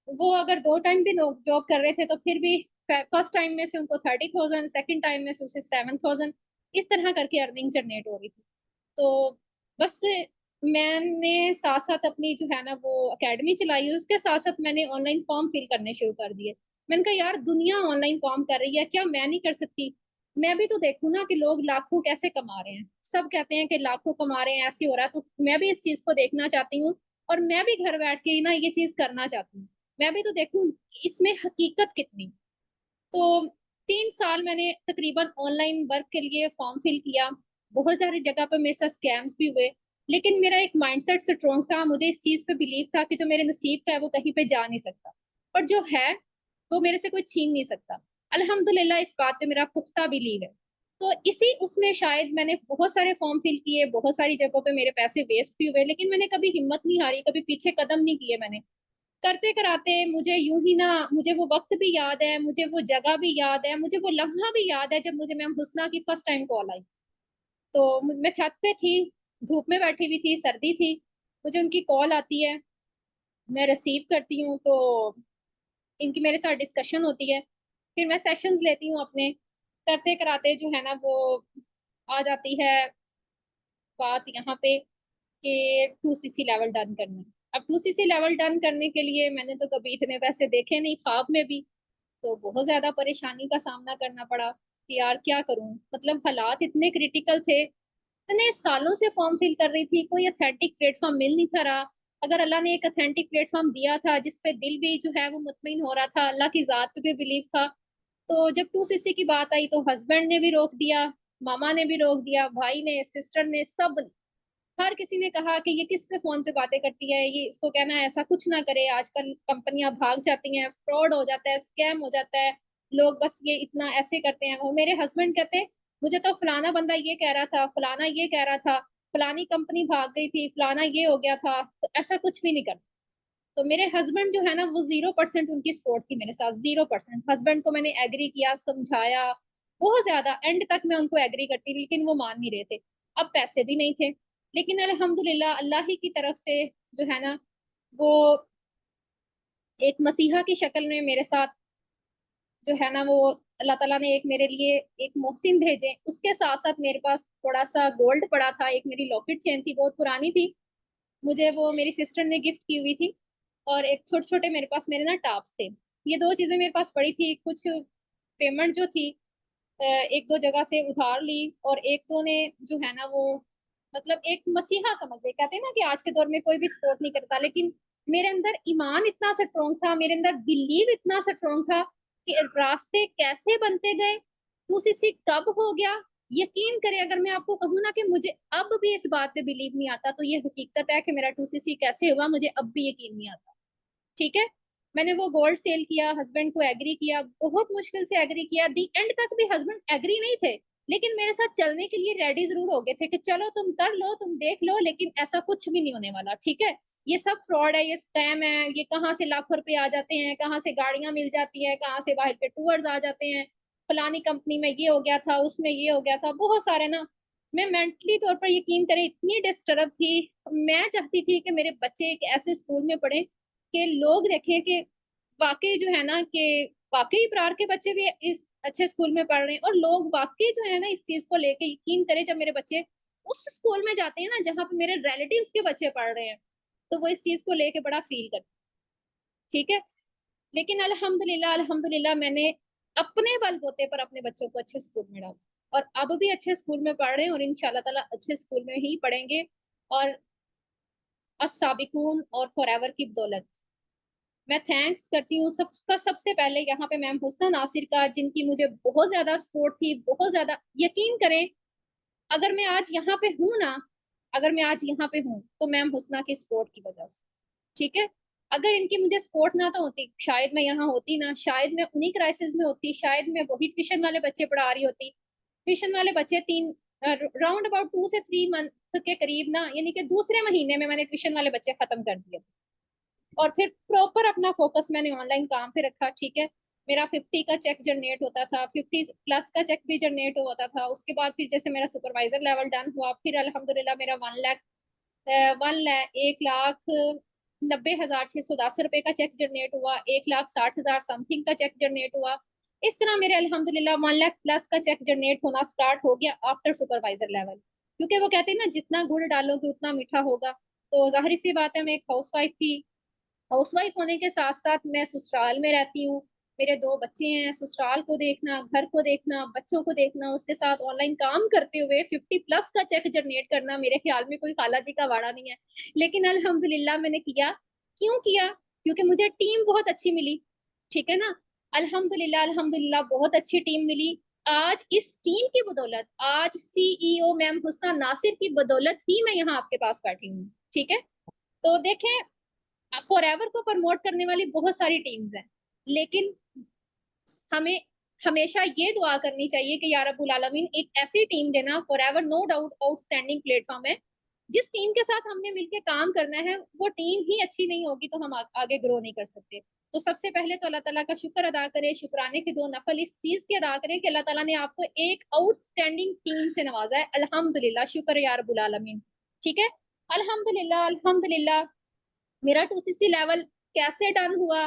वो अगर दो टाइम भी जॉब कर रहे थे तो फिर भी फर्स्ट टाइम में से उनको 30,000, सेकेंड टाइम में से उसे 7,000, इस तरह करके अर्निंग जनरेट हो रही थी। तो बस मैंने साथ साथ अपनी जो है ना वो एकेडमी चलाई, उसके साथ साथ मैंने ऑनलाइन फॉर्म फिल करने शुरू कर दिए। मैंने कहा यार दुनिया ऑनलाइन काम कर रही है, क्या मैं नहीं कर सकती? मैं भी तो देखूं ना कि लोग लाखों कैसे कमा रहे हैं। सब कहते हैं कि लाखों कमा रहे हैं, ऐसे हो रहा है, तो मैं भी इस चीज को देखना चाहती हूँ और मैं भी घर बैठ के ही ना ये चीज करना चाहती हूँ। मैं भी तो देखूं इसमें हकीकत कितनी। तो 3 साल मैंने तकरीबन ऑनलाइन वर्क के लिए फॉर्म फिल किया। बहुत सारी जगह पर मेरे साथ स्कैम्स भी हुए, लेकिन मेरा एक माइंडसेट स्ट्रॉन्ग था, मुझे इस चीज पे बिलीव था कि जो मेरे नसीब का है वो कहीं पे जा नहीं सकता, और जो है वो मेरे से कोई छीन नहीं सकता। अल्हम्दुलिल्लाह इस बात पे मेरा पुख्ता बिलीव है। तो इसी उसमें शायद मैंने बहुत सारे फॉर्म फिल किए, बहुत सारी जगहों पे मेरे पैसे वेस्ट भी हुए, लेकिन मैंने कभी हिम्मत नहीं हारी, कभी पीछे कदम नहीं किए मैंने। करते कराते मुझे यूं ही ना, मुझे वो वक्त भी याद है, मुझे वो जगह भी याद है, मुझे वो लम्हा भी याद है जब मुझे मैम हुस्ना की फर्स्ट टाइम कॉल आई। तो मैं छत पे थी, धूप में बैठी हुई थी, सर्दी थी, मुझे उनकी कॉल आती है, मैं रिसीव करती हूँ तो इनकी मेरे साथ डिस्कशन होती है। फिर मैं सेशंस लेती हूँ अपने, करते कराते जो है ना वो आ जाती है बात यहाँ पे कि 2cc लेवल डन करना है। अब 2cc लेवल डन करने के लिए मैंने तो कभी इतने पैसे देखे नहीं, ख्वाब में भी। तो बहुत ज्यादा परेशानी का सामना करना पड़ा कि यार क्या करूं, मतलब हालात इतने क्रिटिकल थे। इतने सालों से फॉर्म फिल कर रही थी, कोई अथेंटिक प्लेटफॉर्म मिल नहीं था रहा। अगर अल्लाह ने एक अथेंटिक प्लेटफॉर्म दिया था जिसपे दिल भी जो है वो मुतमिन हो रहा था, अल्लाह की जात पे भी बिलीव था, तो जब 2cc की बात आई तो हस्बैंड ने भी रोक दिया, मामा ने भी रोक दिया, भाई ने, सिस्टर ने, सब ने, हर किसी ने कहा कि ये किस पे फोन पे बातें करती है, ये इसको कहना है ऐसा कुछ ना करे, आजकल कंपनियां भाग जाती हैं, फ्रॉड हो जाता है, स्कैम हो जाता है, लोग बस ये इतना ऐसे करते हैं। वो मेरे हस्बैंड कहते मुझे तो फलाना बंदा ये कह रहा था, फलाना ये कह रहा था, फलानी कंपनी भाग गई थी, फलाना ये हो गया था, तो ऐसा कुछ भी नहीं करता। तो मेरे हस्बैंड जो है ना वो 0% उनकी सपोर्ट थी मेरे साथ, 0%। हस्बैंड को मैंने एग्री किया, समझाया बहुत ज्यादा, एंड तक मैं उनको एग्री करती थी, लेकिन वो मान नहीं रहे थे। अब पैसे भी नहीं थे, लेकिन अल्हम्दुलिल्लाह अल्लाह ही की तरफ से जो है ना वो एक मसीहा की शक्ल में मेरे साथ जो है ना वो अल्लाह ताला ने एक मेरे लिए एक मोहसिन भेजे। उसके साथ साथ मेरे पास थोड़ा सा गोल्ड पड़ा था, एक मेरी लॉकेट चेन थी, बहुत पुरानी थी, मुझे वो मेरी सिस्टर ने गिफ्ट की हुई थी, और एक छोटे छोटे मेरे पास मेरे ना टॉप्स थे। ये दो चीजें मेरे पास पड़ी थी। कुछ पेमेंट जो थी एक दो जगह से उधार ली, और एक दो ने जो है ना वो मतलब एक मसीहा समझ गए, कहते हैं ना कि आज के दौर में कोई भी सपोर्ट नहीं करता, लेकिन मेरे अंदर ईमान इतना स्ट्रॉन्ग था, मेरे अंदर बिलीव इतना स्ट्रॉन्ग था कि रास्ते कैसे बनते गए, उसी कब हो गया। यकीन करें अगर मैं आपको कहूँ ना कि मुझे अब भी इस बात पे बिलीव नहीं आता, तो ये हकीकत है कि मेरा 2cc कैसे हुआ मुझे अब भी यकीन नहीं आता, ठीक है। मैंने वो गोल्ड सेल किया, हस्बैंड को एग्री किया, बहुत मुश्किल से एग्री किया, दी एंड तक भी हस्बैंड एग्री नहीं थे, लेकिन मेरे साथ चलने के लिए रेडी जरूर हो गए थे कि चलो तुम कर लो, तुम देख लो, लेकिन ऐसा कुछ भी नहीं होने वाला, ठीक है, ये सब फ्रॉड है, ये स्कैम है, ये कहाँ से लाखों रुपए आ जाते हैं, कहाँ से गाड़ियां मिल जाती है, कहाँ से बाहर के टूर्स आ जाते हैं, फलानी कंपनी में ये हो गया था, उसमें ये हो गया था, बहुत सारे ना। मैं मेंटली तौर पर, यकीन करें, इतनी डिस्टर्ब थी। मैं चाहती थी कि मेरे बच्चे एक ऐसे स्कूल में पढ़े कि लोग देखें कि वाकई जो है ना, कि वाकई इब्रार के बच्चे भी इस अच्छे स्कूल में पढ़ रहे हैं, और लोग वाकई जो है ना इस चीज को लेके, यकीन करें, जब मेरे बच्चे उस स्कूल में जाते हैं ना जहाँ पे मेरे रिलेटिव्स के बच्चे पढ़ रहे हैं, तो वो इस चीज को लेके बड़ा फील करते हैं, ठीक है। लेकिन अल्हम्दुलिल्लाह अल्हम्दुलिल्लाह मैंने अपने बलबूते पर अपने बच्चों को अच्छे स्कूल में डाला, और अब भी अच्छे स्कूल में पढ़ रहे हैं, और इंशाल्लाह ताला अच्छे स्कूल में ही पढ़ेंगे, और अस्साबिकून और फॉरएवर की बदौलत मैं थैंक्स करती हूँ सबसे पहले यहाँ पे मैम हुस्ना नासिर का, जिनकी मुझे बहुत ज्यादा सपोर्ट थी, बहुत ज्यादा। यकीन करें, अगर मैं आज यहाँ पे हूँ ना, अगर मैं आज यहाँ पे हूँ तो मैम हुस्ना की सपोर्ट की वजह से, ठीक है। अगर इनकी मुझे सपोर्ट ना तो होती, शायद मैं यहाँ होती ना, शायद मैं उन्हीं क्राइसिस में होती, शायद मैं वही ट्यूशन वाले बच्चे पढ़ा रही होती। ट्यूशन वाले बच्चे तीन राउंड अबाउट 2 से 3 मंथ के करीब ना, यानी कि दूसरे महीने में मैंने ट्यूशन वाले बच्चे खत्म कर दिए, और फिर प्रॉपर अपना फोकस मैंने ऑनलाइन काम पे रखा, ठीक है। मेरा 50 का चेक जनरेट होता था, 50+ का चेक भी जनरेट होता था। उसके बाद फिर जैसे मेरा सुपरवाइजर लेवल डन हुआ, फिर अल्हम्दुलिल्लाह मेरा 1,90,610 रुपए का चेक जनरेट हुआ, 1,60,000 समथिंग का चेक जनरेट हुआ। इस तरह मेरे अल्हम्दुलिल्लाह 1 लाख+ का चेक जनरेट होना स्टार्ट हो गया आफ्टर सुपरवाइजर लेवल, क्योंकि वो कहते हैं ना, जितना गुड़ डालोगे उतना मीठा होगा। तो जाहिर सी बात है, मैं एक हाउसवाइफ थी, हाउसवाइफ होने के साथ साथ मैं ससुराल में रहती हूँ, मेरे 2 बच्चे हैं, ससुराल को देखना, घर को देखना, बच्चों को देखना, उसके साथ ऑनलाइन काम करते हुए 50+ का चेक जनरेट करना, मेरे ख्याल में कोई खाला जी का वाड़ा नहीं है, लेकिन अल्हम्दुलिल्लाह मैंने किया। क्यों किया? क्योंकि मुझे टीम बहुत अच्छी मिली, ठीक है ना। अल्हम्दुलिल्लाह अल्हम्दुलिल्लाह बहुत अच्छी टीम मिली। आज इस टीम की बदौलत, आज CEO मैम हुस्ना नासिर की बदौलत ही मैं यहाँ आपके पास बैठी हूँ, ठीक है। तो देखें, फॉरएवर को प्रमोट करने वाली बहुत सारी टीम्स हैं, लेकिन हमें हमेशा ये दुआ करनी चाहिए कि या रब्बुल आलमीन एक ऐसी टीम देना। Forever no doubt outstanding platform है, जिस टीम के साथ हमने मिलकर काम करना है, वो टीम ही अच्छी नहीं होगी तो हम आगे ग्रो नहीं कर सकते। तो सबसे पहले तो अल्लाह ताला का शुक्र अदा करें, शुक्राने के 2 नफल इस चीज के अदा करें कि अल्लाह ताला ने आपको एक आउटस्टैंडिंग टीम से नवाजा है। अल्हम्दुलिल्लाह, शुक्र या रब्बुल आलमीन, ठीक है। अल्हम्दुलिल्लाह अल्हम्दुलिल्लाह। मेरा 2CC लेवल कैसे डन हुआ,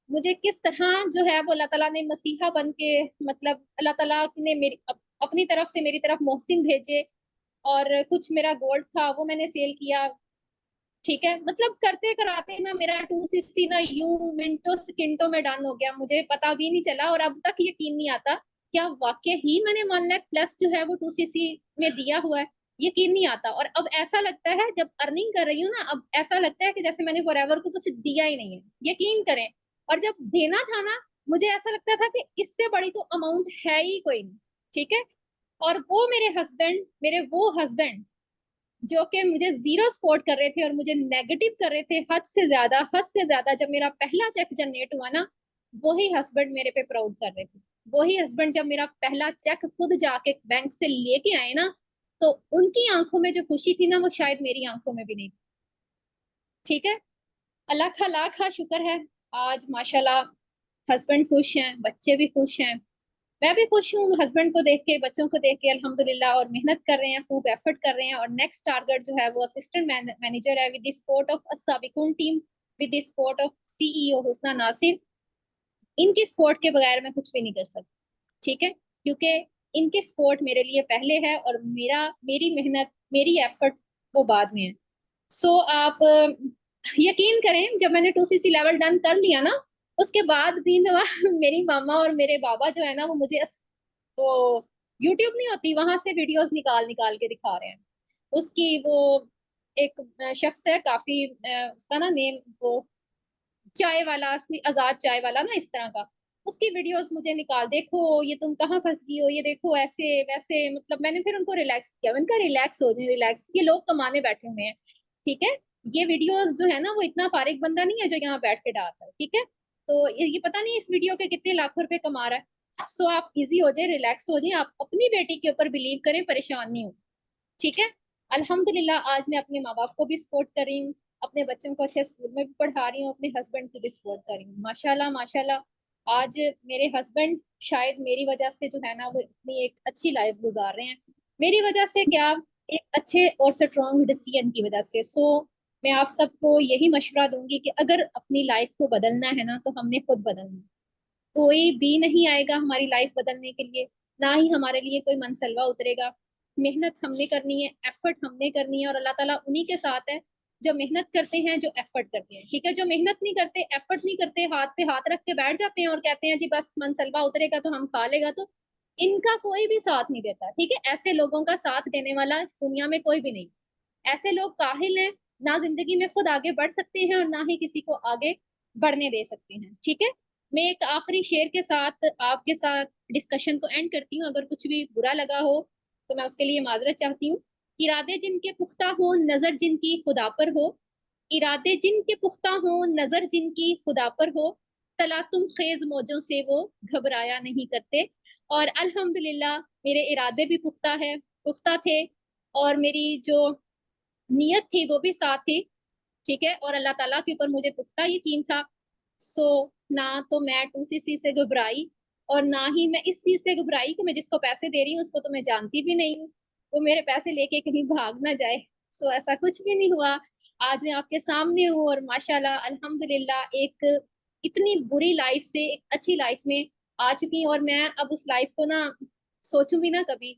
मुझे किस तरह जो है वो अल्लाह ताला ने मसीहा बन के, मतलब अल्लाह ताला ने मेरी अपनी तरफ से मेरी तरफ मोहसिन भेजे, और कुछ मेरा गोल्ड था वो मैंने सेल किया, ठीक है। मतलब करते कराते ना मेरा 2CC ना यूं मिनटों सेकंडों में डन हो गया, मुझे पता भी नहीं चला, और अब तक यकीन नहीं आता क्या वाकई ही मैंने 1 लाख+ जो है वो 2CC में दिया हुआ है। यकीन नहीं आता, और अब ऐसा लगता है जब अर्निंग कर रही हूँ ना, अब ऐसा लगता है कि जैसे मैंने फॉरएवर को कुछ दिया ही नहीं है, यकीन करें। और जब देना था ना, मुझे ऐसा लगता था कि इससे बड़ी तो अमाउंट है ही कोई नहीं, ठीक है। और वो हस्बैंड जो कि मुझे जीरो सपोर्ट कर रहे थे और मुझे नेगेटिव कर रहे थे, हद से ज्यादा, जब मेरा पहला चेक जनरेट हुआ ना, वही हस्बैंड मेरे पे प्राउड कर रहे थे। वही हस्बैंड जब मेरा पहला चेक खुद जाके बैंक से लेके आए ना, तो उनकी आंखों में जो खुशी थी ना, वो शायद मेरी आंखों में भी नहीं थी, ठीक है। अल्लाह का लाख शुक्र है, आज माशाल्लाह हस्बैंड खुश हैं, बच्चे भी खुश हैं, मैं भी खुश हूँ हस्बैंड को देख के, बच्चों को देख के अल्हम्दुलिल्लाह। और मेहनत कर रहे हैं, खूब एफर्ट कर रहे हैं, और नेक्स्ट टारगेट जो है वो असिस्टेंट मैनेजर है, with the support of Assabiqoon team, with the support of CEO Husna Nasir. इनकी सपोर्ट के बगैर मैं कुछ भी नहीं कर सकती, ठीक है, क्योंकि इनकी सपोर्ट मेरे लिए पहले है, और मेरी मेहनत, मेरी एफर्ट वो बाद में है। सो आप यकीन करें, जब मैंने 2CC लेवल डन कर लिया ना, उसके बाद भी ना मेरी मामा और मेरे बाबा जो है ना, वो मुझे तो यूट्यूब नहीं होती, वहां से वीडियोस निकाल निकाल के दिखा रहे हैं। उसकी वो एक शख्स है काफी, उसका ना नेम वो चाय वाला, उसकी आजाद चाय वाला ना, इस तरह का, उसकी वीडियोस मुझे निकाल, देखो ये तुम कहाँ फंस गई हो, ये देखो ऐसे वैसे। मतलब मैंने फिर उनको रिलैक्स किया, मैंने कहा रिलैक्स हो जाए, रिलैक्स, ये लोग कमाने बैठे हुए हैं, ठीक है। ये वीडियोस जो है ना, वो इतना फारिग बंदा नहीं है जो यहाँ बैठ के डालता है, ठीक है। तो ये पता नहीं इस वीडियो के कितने लाखों रुपए कमा रहा है। सो आप इजी हो जाए, रिलैक्स हो जाए, आप अपनी बेटी के ऊपर बिलीव करें, परेशान नहीं हो, ठीक है। अल्हम्दुलिल्लाह आज मैं अपने माँ बाप को भी सपोर्ट कर रही हूँ, अपने बच्चों को अच्छे स्कूल में भी पढ़ा रही हूँ, अपने हस्बैंड को भी सपोर्ट कर रही हूँ। माशाल्लाह माशाल्लाह आज मेरे हस्बैंड शायद मेरी वजह से जो है ना वो इतनी एक अच्छी लाइफ गुजार रहे हैं। मेरी वजह से क्या, एक अच्छे और स्ट्रॉन्ग डिसीजन की वजह से। सो मैं आप सबको यही मशवरा दूंगी कि अगर अपनी लाइफ को बदलना है ना तो हमने खुद बदलना है। कोई भी नहीं आएगा हमारी लाइफ बदलने के लिए, ना ही हमारे लिए कोई मनसलवा उतरेगा। मेहनत हमने करनी है, एफर्ट हमने करनी है, और अल्लाह ताला उन्हीं के साथ है जो मेहनत करते हैं, जो एफर्ट करते हैं, ठीक है। जो मेहनत नहीं करते, एफर्ट नहीं करते, हाथ पे हाथ रख के बैठ जाते हैं और कहते हैं जी बस मनसलवा उतरेगा तो हम खा लेगा, तो इनका कोई भी साथ नहीं देता, ठीक है। ऐसे लोगों का साथ देने वाला इस दुनिया में कोई भी नहीं। ऐसे लोग काहिल हैं, ना जिंदगी में खुद आगे बढ़ सकते हैं और ना ही किसी को आगे बढ़ने दे सकते हैं, ठीक है। मैं एक आखिरी शेर के साथ आपके साथ डिस्कशन को एंड करती हूँ। अगर कुछ भी बुरा लगा हो तो मैं उसके लिए माजरत चाहती हूँ। इरादे जिनके पुख्ता हो, नजर जिनकी खुदा पर हो, इरादे जिनके पुख्ता हो, नजर जिनकी खुदा पर हो, तला तुम खेज मौजों से वो घबराया नहीं करते। और अल्हम्दुलिल्लाह मेरे इरादे भी पुख्ता थे, और मेरी जो नियत थी वो भी साथ थी, ठीक है। और अल्लाह ताला के ऊपर मुझे पुख्ता यकीन था। सो ना तो मैं 2cc से घबराई, और ना ही मैं इस चीज से घबराई कि मैं जिसको पैसे दे रही हूँ उसको तो मैं जानती भी नहीं हूँ, वो मेरे पैसे लेके कहीं भाग ना जाए। सो ऐसा कुछ भी नहीं हुआ। आज मैं आपके सामने हूँ और माशाल्लाह अल्हम्दुलिल्लाह एक इतनी बुरी लाइफ से एक अच्छी लाइफ में आ चुकी हूँ। और मैं अब उस लाइफ को ना सोचूं भी ना कभी,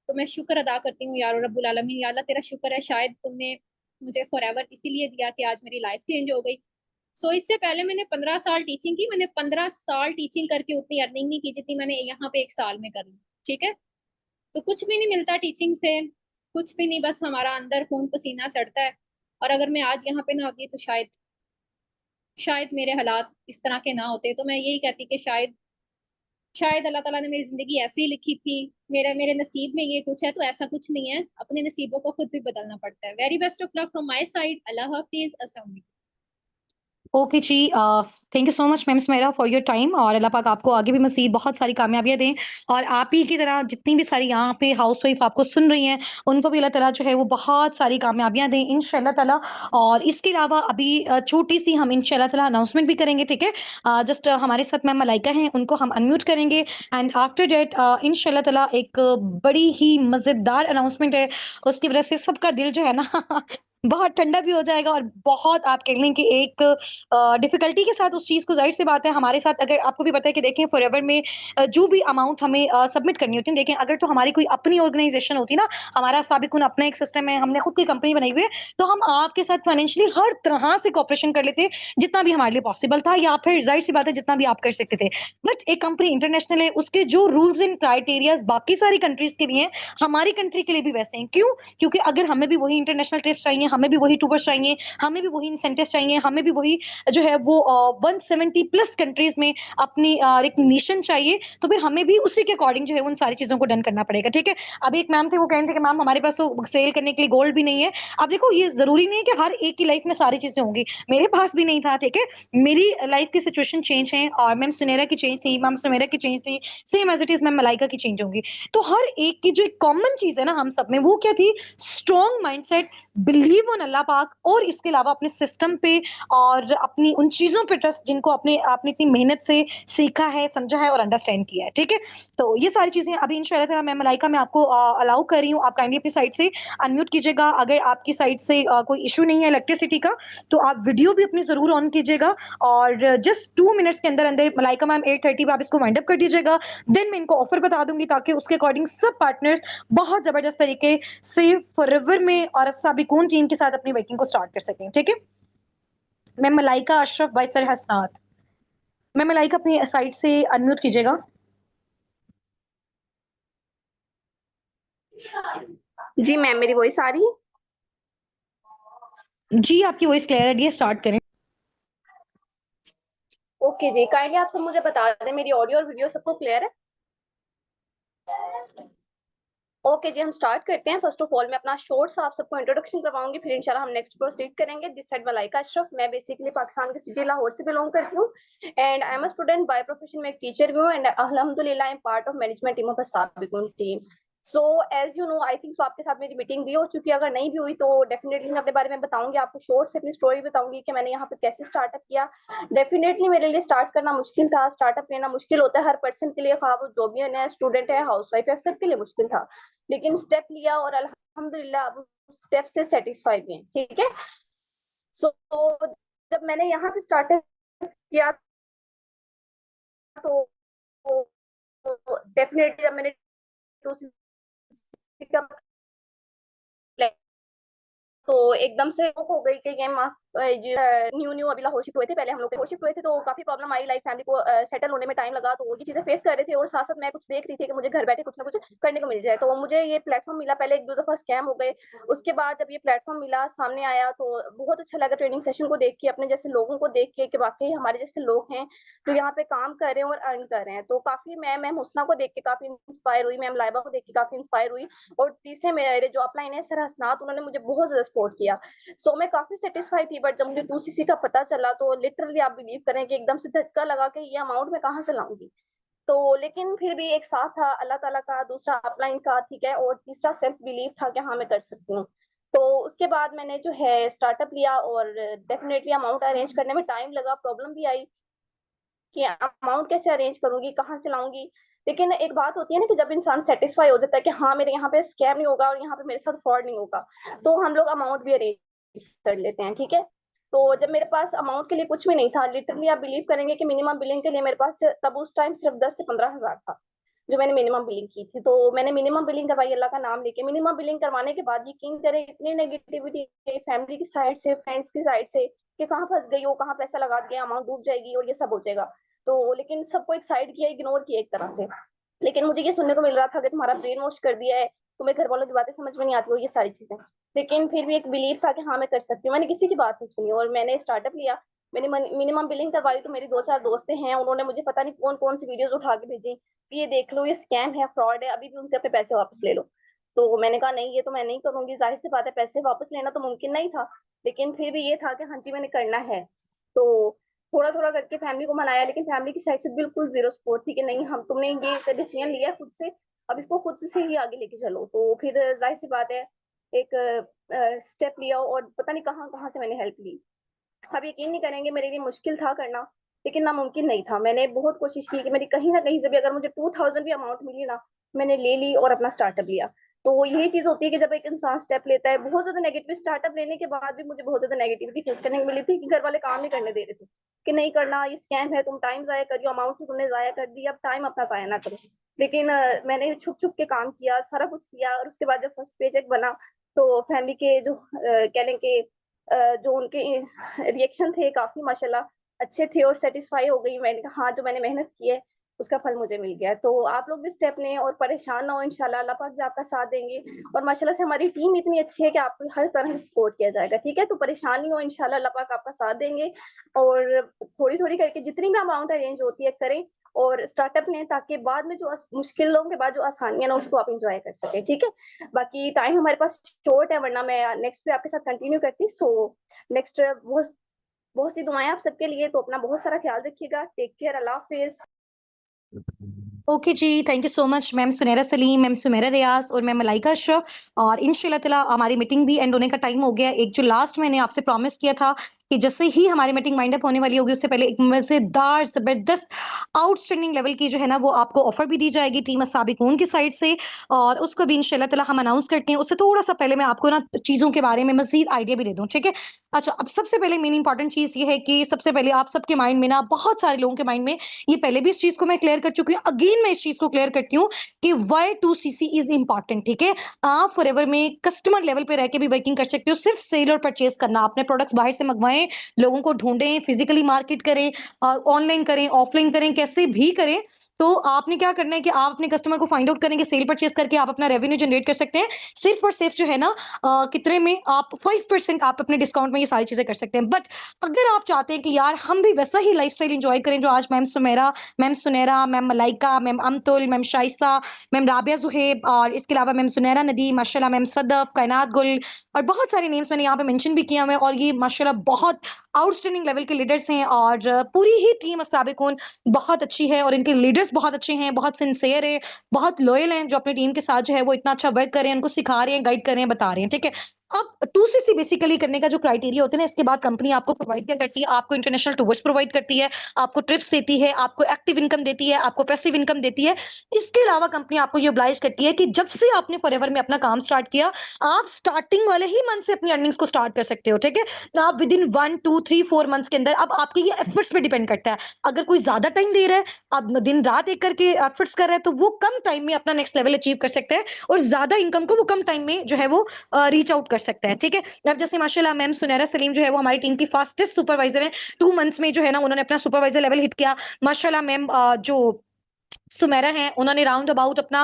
तो मैं शुक्र अदा करती हूँ यार रब्बुल आलमीन, या अल्लाह तेरा शुक्र है, शायद तुमने मुझे फॉरएवर इसीलिए दिया कि आज मेरी लाइफ चेंज हो गई। सो इससे पहले मैंने 15 साल टीचिंग की, मैंने 15 साल टीचिंग करके उतनी अर्निंग नहीं की जितनी मैंने यहाँ पे एक साल में कर ली, ठीक है। तो कुछ भी नहीं मिलता टीचिंग से, कुछ भी नहीं, बस हमारा अंदर खून पसीना सड़ता है। और अगर मैं आज यहाँ पे ना होती तो शायद शायद मेरे हालात इस तरह के ना होते। तो मैं यही कहती कि शायद अल्लाह ताला ने मेरी जिंदगी ऐसी ही लिखी थी, मेरे नसीब में ये कुछ है, तो ऐसा कुछ नहीं है, अपने नसीबों को खुद भी बदलना पड़ता है। Very best of luck from my side. Allah हाफिज, अस्सलाम वालेकुम। Okay ji, thank you so much ma'am Sumera for your time, और अल्लाह पाक आपको आगे भी मज़ीद बहुत सारी कामयाबियाँ दें, और आप ही की तरह जितनी भी सारी यहाँ पे हाउसवाइफ आपको सुन रही हैं उनको भी अल्लाह ताला जो है वो बहुत सारी कामयाबियाँ दें इंशाल्लाह ताला। और इसके अलावा अभी छोटी सी हम इंशाल्लाह ताला अनाउंसमेंट भी करेंगे, ठीक है। जस्ट हमारे साथ मैम मलाइका हैं, उनको हम अनम्यूट करेंगे, एंड आफ्टर डेट इंशाल्लाह ताला एक बड़ी ही मज़ेदार अनाउंसमेंट है, उसकी वजह से सबका दिल जो है ना बहुत ठंडा भी हो जाएगा, और बहुत आप कह लें कि एक डिफिकल्टी के साथ उस चीज़ को, ज़ाहिर सी बात है हमारे साथ, अगर आपको भी पता है कि देखें फॉरएवर में जो भी अमाउंट हमें सबमिट करनी होती है, देखें अगर तो हमारी कोई अपनी ऑर्गेनाइजेशन होती ना, हमारा साबिकुन अपना एक सिस्टम है, हमने खुद की कंपनी बनाई हुई है, तो हम आपके साथ फाइनेंशियली हर तरह से कॉपरेशन कर लेते, जितना भी हमारे लिए पॉसिबल था, या फिर ज़ाहिर सी बात है जितना भी आप कर सकते थे। बट एक कंपनी इंटरनेशनल है, उसके जो रूल्स एंड क्राइटेरियाज बाकी सारी कंट्रीज के भी हैं, हमारी कंट्री के लिए भी वैसे हैं। क्यों? क्योंकि अगर हमें भी वही इंटरनेशनल ट्रिप्स चाहिए, हमें भी वही टूर्स चाहिए, हमें भी वही इंसेंटिव चाहिए, हमें भी वही जो है वो 170 प्लस कंट्रीज में अपनी रिकग्निशन चाहिए, तो फिर हमें भी उसी के अकॉर्डिंग जो है उन सारी चीज़ों को डन करना पड़ेगा, ठीक है। अभी एक मैम थे, वो कह रहे थे कि मैम हमारे पास तो सेल करने के लिए गोल्ड भी नहीं है। अब देखो ये ज़रूरी नहीं है कि हर एक की लाइफ में सारी चीज़ें होंगी, मेरे पास भी नहीं था, ठीक है। मेरी लाइफ की सिचुएशन चेंज है, और मैम सुनैरा की चेंज थी, मैम सुमेरा की चेंज थी, same as it is ma'am Malaika की चेंज होंगी। तो हर एक की जो एक कॉमन चीज़ है ना हम सब में, वो क्या थी? स्ट्रॉन्ग माइंडसेट, बिलीव ऑन अल्लाह पाक, और इसके अलावा अपने सिस्टम पे और अपनी उन चीज़ों पे ट्रस्ट जिनको आपने इतनी मेहनत से सीखा है, समझा है और अंडरस्टैंड किया है, ठीक है। तो ये सारी चीज़ें अभी इंशाल्लाह ताला मैं मलाइका मैं आपको अलाउ कर रही हूँ, आप काइंडली अपनी साइड से अनम्यूट कीजिएगा। अगर आपकी साइड से कोई इशू नहीं है इलेक्ट्रिसिटी का, तो आप वीडियो भी अपनी ज़रूर ऑन कीजिएगा, और जस्ट 2 मिनट्स के अंदर अंदर मलाइका मैम 8:30 पे आप इसको वाइंड अप कर दीजिएगा। देन मैं इनको ऑफर बता दूंगी, ताकि उसके अकॉर्डिंग सब पार्टनर्स बहुत जबरदस्त तरीके से फॉरएवर में और साबिकून टीम के साथ अपनी वर्किंग को स्टार्ट कर सकें, ठीक है। मैं मलाइका अशरफ बाई सर हसनात, मैं मलाइका अपनी साइड से अनम्यूट कीजिएगा। जी मैम, मेरी वॉइस आ रही है? जी आपकी वॉइस क्लियर है, स्टार्ट करें। ओके जी, काइंडली आप सब मुझे बता दें मेरी ऑडियो और वीडियो सबको क्लियर है? ओके जी, हम स्टार्ट करते हैं। फर्स्ट ऑफ ऑल मैं अपना शॉर्ट सा आप सबको इंट्रोडक्शन करवाऊंगी, फिर इंशाल्लाह हम नेक्स्ट प्रोसीड करेंगे। दिस साइड मलाइका अशरफ, मैं बेसिकली पाकिस्तान के सिटी लाहौर से बिलोंग करती हूँ and I am a student by profession. मैं एक टीचर भी हूँ एंड अल्हम्दुलिल्लाह I am part of management team of Sabiqoon team. So as you know, I think so आपके साथ मेरी मीटिंग भी हो चुकी है। अगर नहीं भी हुई तो डेफिनेटली मैं अपने बारे में बताऊंगी, आपको शॉर्ट से अपनी स्टोरी बताऊंगी कि मैंने यहाँ पे कैसे स्टार्टअप किया। डेफिनेटली मेरे लिए स्टार्ट करना मुश्किल था, स्टार्टअप लेना मुश्किल होता है हर पर्सन के लिए, खा वो जो भी है, स्टूडेंट है, हाउसवाइफ है, सबके लिए मुश्किल था। लेकिन स्टेप लिया और अल्हम्दुलिल्लाह अब स्टेप से सेटिस्फाइड हैं। ठीक है, सो जब मैंने यहाँ पे स्टार्टअप किया तो डेफिनेटली जब मैंने 2cc का तो एकदम से हो गई कि ये न्यू अभी लाहौर शिफ्ट हुए थे। पहले हम लोग लाहौर शिफ्ट हुए थे तो काफी प्रॉब्लम आई, लाइक फैमिली को सेटल होने में टाइम लगा, तो ये चीजें फेस कर रहे थे और साथ साथ मैं कुछ देख रही थी कि मुझे घर बैठे कुछ ना कुछ करने को मिल जाए। तो मुझे ये प्लेटफॉर्म मिला, पहले एक दो दफा स्कैम हो गए, उसके बाद जब ये प्लेटफॉर्म मिला सामने आया तो बहुत अच्छा लगा ट्रेनिंग सेशन को देख के, अपने जैसे लोगों को देख के कि वाकई हमारे जैसे लोग हैं जो यहाँ पे काम कर रहे हैं और अर्न कर रहे हैं। तो काफी मैं मैम हुस्ना को देख के काफी इंस्पायर हुई, मैम लाइबा को देख के काफी इंस्पायर हुई और तीसरे मेरे जो अपलाइन है सर हसनात, उन्होंने मुझे बहुत ज्यादा सपोर्ट किया। सो मैं काफी सेटिस्फाई थी। बट जब मुझे 2cc का पता चला तो लिटरली आप बिलीव करें कि एकदम से धचका लगा के ये अमाउंट मैं कहाँ से लाऊंगी। तो लेकिन फिर भी एक साथ था अल्लाह ताला का, दूसरा अपलाइन का, ठीक है, और तीसरा सेल्फ बिलीव था कि हाँ मैं कर सकती हूँ। तो उसके बाद मैंने जो है स्टार्टअप लिया और डेफिनेटली अमाउंट अरेंज करने में टाइम लगा, प्रॉब्लम भी आई कि अमाउंट कैसे अरेंज करूंगी, कहाँ से लाऊंगी। लेकिन एक बात होती है ना कि जब इंसान सेटिस्फाई हो जाता है कि हाँ मेरे यहाँ पे स्कैम नहीं होगा और यहाँ पे मेरे साथ फ्रॉड नहीं होगा, तो हम लोग अमाउंट भी अरेंज कर लेते हैं। ठीक है, तो जब मेरे पास अमाउंट के लिए कुछ भी नहीं था, लिटरली आप बिलीव करेंगे कि मिनिमम बिलिंग के लिए मेरे पास तब उस टाइम सिर्फ 10 से 15 हज़ार था जो मैंने मिनिमम बिलिंग की थी। तो मैंने मिनिमम बिलिंग करवाई अल्लाह का नाम लेके। मिनिमम बिलिंग करवाने के बाद यकीन करें इतनी नेगेटिविटी फैमिली की साइड से, फ्रेंड्स की साइड से कि कहाँ फंस गई हो, कहाँ पैसा लगा दिया, अमाउंट डूब जाएगी और ये सब हो जाएगा। तो लेकिन सबको एक साइड किया, इग्नोर किया एक तरह से। लेकिन मुझे ये सुनने को मिल रहा था कि तुम्हारा ब्रेन वॉश कर दिया है, तुम्हें घर वालों की बातें समझ में नहीं आती हो, ये सारी चीजें। लेकिन फिर भी एक बिलीव था कि हाँ मैं कर सकती हूँ। मैंने किसी की बात नहीं सुनी और मैंने स्टार्टअप लिया। मैंने मिनिमम बिलिंग करवाई तो मेरी 2-4 दोस्तें हैं, उन्होंने मुझे पता नहीं कौन कौन सी वीडियोस उठा के भेजी, ये देख लो ये स्कैम है, फ्रॉड है, अभी भी उनसे अपने पैसे वापस ले लो। तो मैंने कहा नहीं, ये तो मैं नहीं करूंगी। जाहिर सी बात है पैसे वापस लेना तो मुमकिन नहीं था, लेकिन फिर भी ये था कि हाँ जी मैंने करना है। तो थोड़ा थोड़ा करके फैमिली को मनाया, लेकिन फैमिली की साइड से बिल्कुल जीरो सपोर्ट थी कि नहीं, हम तुमने ये डिसीजन लिया खुद से, अब इसको खुद से ही आगे लेके चलो। तो फिर जाहिर सी बात है एक स्टेप लिया और पता नहीं कहाँ कहाँ से मैंने हेल्प ली। आप यकीन नहीं करेंगे मेरे लिए मुश्किल था करना, लेकिन नामुमकिन नहीं था। मैंने बहुत कोशिश की कि मेरी कहीं ना कहीं से भी अगर मुझे 2000 भी अमाउंट मिली ना, मैंने ले ली और अपना स्टार्टअप लिया। तो यही चीज होती है कि जब एक इंसान स्टेप लेता है, बहुत ज्यादा नेगेटिव स्टार्टअप लेने के बाद भी मुझे बहुत ज्यादा नेगेटिविटी फेस करने को मिली थी कि घर वाले काम नहीं करने दे रहे थे कि नहीं करना, ये स्कैम है, तुम टाइम जाया करियो, अमाउंट तो तुमने जाया कर दी, अब टाइम अपना जाया ना करो। लेकिन मैंने छुप छुप के काम किया, सारा कुछ किया और उसके बाद जब फर्स्ट पेचेक बना तो फैमिली के जो कह लें कि जो उनके रिएक्शन थे काफी माशाल्लाह अच्छे थे और सेटिस्फाई हो गई। मैंने कहा हाँ जो मैंने मेहनत की है उसका फल मुझे मिल गया। तो आप लोग भी स्टेप लें और परेशान ना हो, इंशाल्लाह अल्लाह पाक भी आपका साथ देंगे। और माशाल्लाह से हमारी टीम इतनी अच्छी है कि आपको हर तरह से सपोर्ट किया जाएगा। ठीक है, तो परेशान नहीं हो, इंशाल्लाह अल्लाह पाक आपका साथ देंगे। और थोड़ी थोड़ी करके जितनी भी अमाउंट अरेंज होती है करें और स्टार्टअप लें, ताकि बाद में जो मुश्किलों के बाद जो आसानियां ना उसको आप इंजॉय कर सकें। ठीक है, बाकी टाइम हमारे पास शॉर्ट है, वरना मैं नेक्स्ट पे आपके साथ कंटिन्यू करती। सो नेक्स्ट बहुत बहुत सी दुआएं आप सबके लिए। तो अपना बहुत सारा ख्याल रखिएगा। टेक केयर, अल्लाह हाफिज। Okay ji, thank you so much ma'am Sunaira Saleem, ma'am Sumera Riaz और मैम मलाइका अशरफ। और इंशाल्लाह ताला हमारी मीटिंग भी एंड होने का टाइम हो गया। एक जो लास्ट मैंने आपसे प्रॉमिस किया था कि जैसे ही हमारी मीटिंग वाइंड अप होने वाली होगी उससे पहले एक मजेदार जबरदस्त आउटस्टैंडिंग लेवल की जो है ना वो आपको ऑफर भी दी जाएगी टीम साबिकून की साइड से, और उसको भी इंशाल्लाह ताला हम अनाउंस करते हैं। उससे थोड़ा सा पहले मैं आपको ना चीजों के बारे में मजीद आइडिया भी दे दूं, ठीक है। अच्छा, अब सबसे पहले मेन इंपॉर्टेंट चीज ये है कि सबसे पहले आप सबके माइंड में ना, बहुत सारे लोगों के माइंड में, ये पहले भी इस चीज को मैं क्लियर कर चुकी हूँ, अगेन मैं इस चीज को क्लियर करती हूँ कि वाई 2cc इज इंपॉर्टेंट। ठीक है, आप फॉरएवर में कस्टमर लेवल पे रह के भी वर्किंग कर सकते हो। सिर्फ सेल और परचेज करना, अपने प्रोडक्ट्स बाहर से मंगवाएं करें, लोगों को ढूंढें, फिजिकली मार्केट करें, ऑनलाइन करें, ऑफलाइन करें, कैसे भी करें। तो आपने क्या करना है कि आप अपने कस्टमर को फाइंड आउट करेंगे, सेल परचेज करके आप अपना रेवेन्यू जनरेट कर सकते हैं। सिर्फ और सिर्फ जो है ना कितने में, आप 5% आप अपने डिस्काउंट में ये सारी चीजें कर सकते हैं। बट अगर आप चाहते हैं कि यार हम भी वैसा ही लाइफस्टाइल एंजॉय करें जो आज ma'am Sumera, ma'am Sunaira, ma'am Malaika, ma'am Amatul, ma'am Shaista, ma'am Rabia Zuhaib, और इसके अलावा मैम सुनैरा नदी, माशाल्लाह मैम सदफ, कायनात गुल, और बहुत सारे नेम्स मैंने यहाँ पे मेंशन भी किया हुआ है। और ये माशाल्लाह बहुत आउटस्टैंडिंग लेवल के लीडर्स हैं, और पूरी ही टीम अस्साबिकून बहुत अच्छी है, और इनके लीडर्स बहुत अच्छे हैं, बहुत सिंसियर है, बहुत लॉयल हैं, जो अपनी टीम के साथ जो है वो इतना अच्छा वर्क कर रहे हैं, उनको सिखा रहे हैं, गाइड कर रहे हैं, बता रहे हैं। ठीक है, अब 2CC बेसिकली करने का जो क्राइटेरिया होता है ना, इसके बाद कंपनी आपको प्रोवाइड क्या करती है, आपको इंटरनेशनल टूर्स प्रोवाइड करती है, आपको ट्रिप्स देती है, आपको एक्टिव इनकम देती है, आपको पैसिव इनकम देती है। इसके अलावा कंपनी आपको ये ऑब्लाइज करती है कि जब से आपने फॉरएवर में अपना काम स्टार्ट किया, आप स्टार्टिंग वाले ही मंथ से अपनी अर्निंग्स को स्टार्ट कर सकते हो। ठीक है, तो आप विद इन 1 2 3 4 मंथ्स के अंदर, अब आपके ये एफर्ट्स पे डिपेंड करता है। अगर कोई ज्यादा टाइम दे रहा है, अब दिन रात एक करके एफर्ट्स कर रहा है, तो वो कम टाइम में अपना नेक्स्ट लेवल अचीव कर सकता है, और ज्यादा इनकम को वो कम टाइम में जो है वो रीच आउट कर सकता है। ठीक है, अब जैसे माशाल्लाह मैम सुनैरा सलीम जो है वो हमारी टीम की फास्टेस्ट सुपरवाइजर है। 2 मंथ्स में जो है ना उन्होंने अपना सुपरवाइजर लेवल हिट किया। माशाल्लाह मैम जो सुमेरा हैं, उन्होंने राउंड अबाउट अपना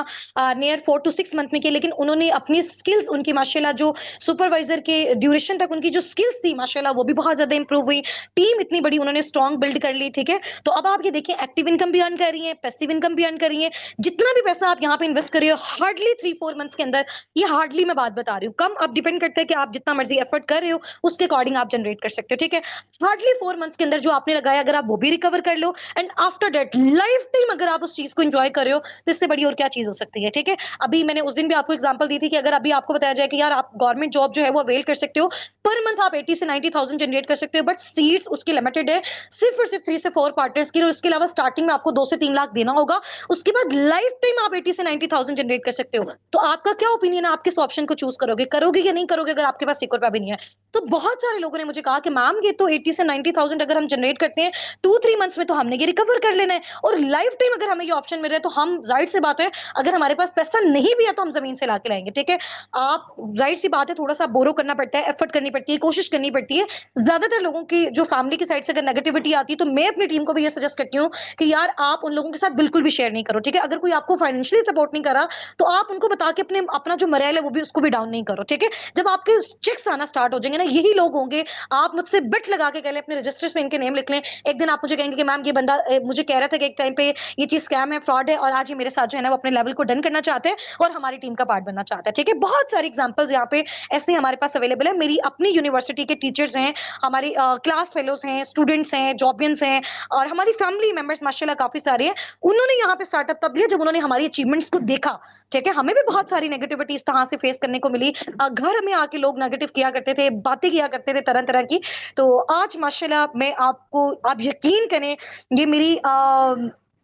नियर 4 टू 6 मंथ में किया, लेकिन उन्होंने अपनी स्किल्स, उनकी माशाल्लाह जो सुपरवाइजर के ड्यूरेशन तक उनकी जो स्किल्स थी माशाल्लाह वो भी बहुत ज्यादा इंप्रूव हुई। टीम इतनी बड़ी उन्होंने स्ट्रॉन्ग बिल्ड कर ली। ठीक है, तो अब आप ये देखिए, एक्टिव इनकम भी अर्न कर रही है, पैसिव इनकम भी अर्न कर रही है। जितना भी पैसा आप यहाँ पे इन्वेस्ट कर रहे हो, हार्डली 3-4 मंथ्स के अंदर, ये हार्डली मैं बात बता रही हूँ, कम अब डिपेंड करता है कि आप जितना मर्जी एफर्ट कर रहे हो उसके अकॉर्डिंग आप जनरेट कर सकते हो। ठीक है, हार्डली 4 मंथ्स के अंदर जो आपने लगाया, अगर आप वो भी रिकवर कर लो, and after that life time अगर आप उस चीज को एंजॉय कर रहे हो, तो इससे बड़ी और क्या चीज हो सकती है। ठीक है, अभी मैंने उस दिन भी आपको एग्जांपल दी थी कि अगर अभी आपको बताया जाए कि यार आप गवर्नमेंट जॉब जो है वो अवेल कर सकते हो, पर मंथ आप 80 से 90,000 जनरेट कर सकते हो, बट सीट्स उसकी लिमिटेड है, सिर्फ और सिर्फ 3 से 4 पार्टनर्स की, और उसके अलावा स्टार्टिंग में आपको 2 से 3 लाख देना होगा, उसके बाद लाइफ टाइम आप 80 से 90,000 जनरेट कर सकते हो। तो आपका क्या ओपिनियन है, आप किस ऑप्शन को चूज करोगे, करोगे या नहीं करोगे, अगर आपके पास 1 रुपया भी नहीं है? तो बहुत सारे लोगों ने मुझे कहा कि मैम ये तो 80 से 90,000 अगर हम जनरेट करते हैं 2-3 मंथ्स में, तो हमने ये रिकवर कर लेना है, और लाइफ टाइम अगर हमें ये ऑप्शन मिल रहा है, तो हम, जाहिर सी बात है, अगर हमारे पास पैसा नहीं भी है तो हम जमीन से लाके लाएंगे। ठीक है, आप, जाहिर सी बात है, थोड़ा सा बोरो करना पड़ता है, एफर्ट करनी पड़ती है, कोशिश करनी पड़ती है। ज्यादातर लोगों की जो फैमिली की साइड से अगर नेगेटिविटी आती है, तो मैं अपनी टीम को भी ये सजेस्ट करती हूँ कि यार आप उन लोगों के साथ बिल्कुल भी शेयर नहीं करो। ठीक है, अगर कोई आपको फाइनेंशियली सपोर्ट नहीं करा, तो आप उनको बता के अपने अपना जो मरैल है वो भी, उसको भी डाउन नहीं करो। ठीक है, जब आपके चेक्स आना स्टार्ट हो जाएंगे ना, यही लोग होंगे, आप मुझसे बेट लगा के कह लें, अपने रजिस्टर्स में इनके नेम लिख लें, एक दिन आप मुझे कहेंगे कि मैम ये बंदा मुझे कह रहा था कि एक टाइम पे ये चीज स्कैम है, फ्रॉड है, और आज ये मेरे साथ जो है ना वो अपने लेवल को डन करना चाहते हैं और हमारी टीम का पार्ट बनना चाहता है। ठीक है, बहुत सारी एग्जांपल्स यहाँ पे ऐसे हमारे पास अवेलेबल है। मेरी अपनी यूनिवर्सिटी के टीचर्स हैं, हमारे क्लास फेलोज हैं, स्टूडेंट्स हैं, जॉबियंस हैं, और हमारी फैमिली मेंबर्स माशाल्लाह काफी सारे हैं। उन्होंने यहाँ पे स्टार्टअप तब लिया जब उन्होंने हमारी अचीवमेंट्स को देखा। ठीक है, हमें भी बहुत सारी नेगेटिविटी इस तरह से फेस करने को मिली, घर में आके लोग नेगेटिव किया करते थे, बातें किया करते थे तरह तरह की। तो आज माशाल्लाह मैं आपको, आप यकीन करें, ये मेरी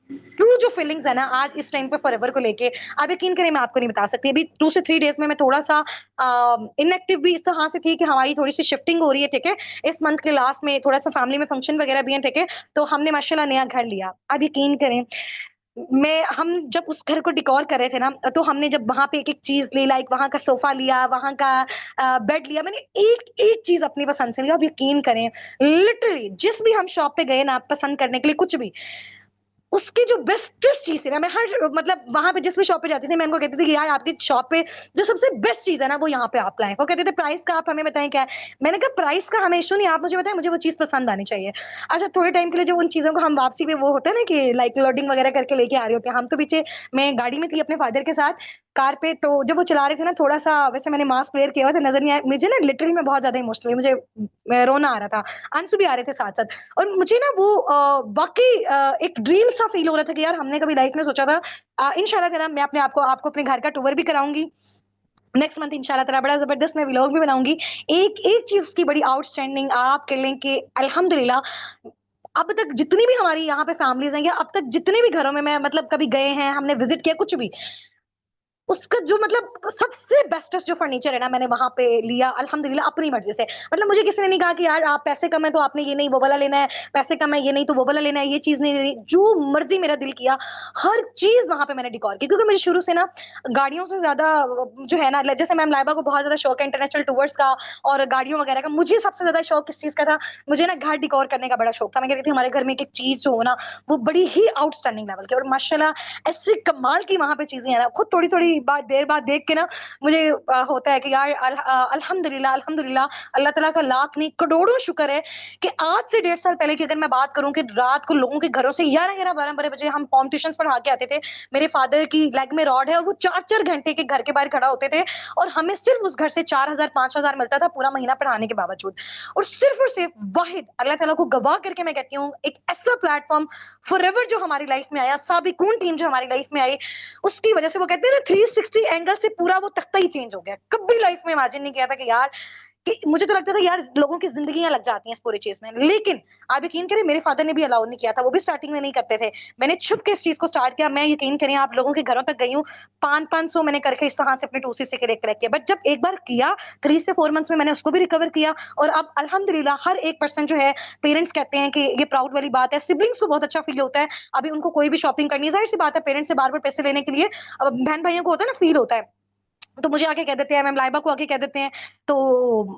ट्रू जो फीलिंग्स है ना आज इस टाइम पे फॉरएवर को लेके, आप यकीन करें मैं आपको नहीं बता सकती। अभी 2 से 3 डेज में मैं थोड़ा सा इनएक्टिव भी इस तरह से थी कि हमारी थोड़ी सी शिफ्टिंग हो रही है। ठीक है, इस मंथ के लास्ट में थोड़ा सा फैमिली में फंक्शन वगैरह भी है। ठीक है, तो हमने माशाल्लाह नया घर लिया। आप यकीन करें, मैं हम जब उस घर को डिकोर कर रहे थे ना, तो हमने जब वहां पे एक एक चीज ली, लाइक वहां का सोफा लिया, वहां का बेड लिया, मैंने एक एक चीज अपनी पसंद से लिया। आप यकीन करें, लिटरली जिस भी हम शॉप पे गए ना पसंद करने के लिए कुछ भी, उसकी जो बेस्टेस्ट चीज़ है ना, मैं हर, मतलब वहाँ पे जिस भी शॉप पे जाती थी, मैं उनको कहती थी कि यार आपकी शॉप पे जो सबसे बेस्ट चीज़ है ना, वो यहाँ पे आप लाएँ। वो कहते थे प्राइस का आप हमें बताएँ क्या है? मैंने कहा प्राइस का हमें इश्यू नहीं, आप मुझे बताएँ, मुझे वो चीज़ पसंद आनी चाहिए। अच्छा, थोड़े टाइम के लिए जब उन चीज़ों को हम वापसी पे, वो होता है ना कि लाइक लोडिंग वगैरह करके लेके आ रहे होते हैं, हम तो पीछे, मैं गाड़ी में थी अपने फादर के साथ कार पे, तो जब वो चला रहे थे ना, थोड़ा-सा वैसे मैंने मास्क वेयर किया हुआ था, नज़र नहीं आया मुझे ना, लिटरली मैं बहुत ज़्यादा इमोशनल हुई, मुझे रोना आ रहा था, आंसू भी आ रहे थे साथ-साथ। और मुझे ना वो वाक़ई एक ड्रीम सा फ़ील हो रहा था कि यार हमने कभी लाइफ़ में सोचा था। इंशाल्लाह ताला मैं अपने आपको आपको अपने घर का टूर भी कराऊँगी। नेक्स्ट मंथ इंशाल्लाह ताला बड़ा ज़बरदस्त मैं व्लॉग भी बनाऊँगी। एक चीज़ उसकी बड़ी आउटस्टैंडिंग आप कह लें कि अल्हम्दुलिल्लाह, अब तक जितनी भी हमारी यहाँ पे फैमिलीज़ हैं, या अब तक जितने भी घरों में मैं मतलब कभी गए हैं, हमने विज़िट किया कुछ भी, उसका जो मतलब सबसे बेस्टेस्ट जो फर्नीचर है ना मैंने वहां पे लिया अल्हम्दुलिल्लाह अपनी मर्जी से। मतलब मुझे किसी ने नहीं कहा कि यार आप पैसे कम है तो आपने ये नहीं वो वाला लेना है, पैसे कम है ये नहीं तो वो वाला लेना है, ये चीज नहीं लेनी, जो मर्जी मेरा दिल किया हर चीज वहां पे मैंने डिकॉर की। क्योंकि मुझे शुरू से ना गाड़ियों से ज्यादा जो है ना, जैसे मैम लाइबा को बहुत ज्यादा शौक है इंटरनेशनल टूर्स का और गाड़ियों वगैरह का, मुझे सबसे ज्यादा शौक किस चीज का था, मुझे ना घर डिकॉर करने का बड़ा शौक था। मैं कहती थी हमारे घर में एक चीज जो हो ना वो बड़ी ही आउटस्टैंडिंग लेवल की, और माशाल्लाह ऐसी कमाल की वहां पे चीजें हैं ना, खुद थोड़ी थोड़ी बात देर बाद देख के ना मुझे होता है कि यार अल्हम्दुलिल्लाह अल्हम्दुलिल्लाह, अल्लाह ताला का लाख नहीं करोड़ों शुक्र है कि आज से 1.5 साल पहले की अगर मैं बात करूं कि रात को लोगों के घरों से 11-11 12 बजे हम होम ट्यूशन पढ़ा के आते थे, मेरे फादर की लेग में रॉड है और वो 4-4 घंटे के घर के बाहर खड़ा होते थे और हमें सिर्फ उस घर से 4,000-5,000 मिलता था पूरा महीना पढ़ाने के बावजूद। और सिर्फ वाहिद अल्लाह ताला को गवाह करके मैं कहती हूँ एक ऐसा प्लेटफॉर्म फॉरएवर जो हमारी लाइफ में आया, साबिकून टीम जो हमारी लाइफ में आई, उसकी वजह से वो कहते हैं ना 360 एंगल से पूरा वो तख्ता ही चेंज हो गया। कभी लाइफ में इमेजिन नहीं किया था कि यार कि मुझे तो लगता था यार लोगों की जिंदगियां लग जाती हैं इस पूरी चीज में, लेकिन आप यकीन करें मेरे फादर ने भी अलाउ नहीं किया था, वो भी स्टार्टिंग में नहीं करते थे। मैंने छुप के इस चीज को स्टार्ट किया। मैं यकीन करें आप लोगों के घरों तक गई हूँ, 500-500 मैंने करके इस तरह से अपने 2C से कलेक्ट किया। बट जब एक बार किया 3 से 4 मंथ्स में मैंने उसको भी रिकवर किया और अब अल्हम्दुलिल्लाह हर एक पर्सन जो है, पेरेंट्स कहते हैं कि ये प्राउड वाली बात है, सिबलिंग्स को बहुत अच्छा फील होता है। अभी उनको कोई भी शॉपिंग करनी है, जाहिर सी बात है पेरेंट्स से बार बार पैसे लेने के लिए बहन भाइयों को होता है ना, फील होता है। तो मुझे आके कह देते हैं, मैम लाइबा को आके कह देते हैं, तो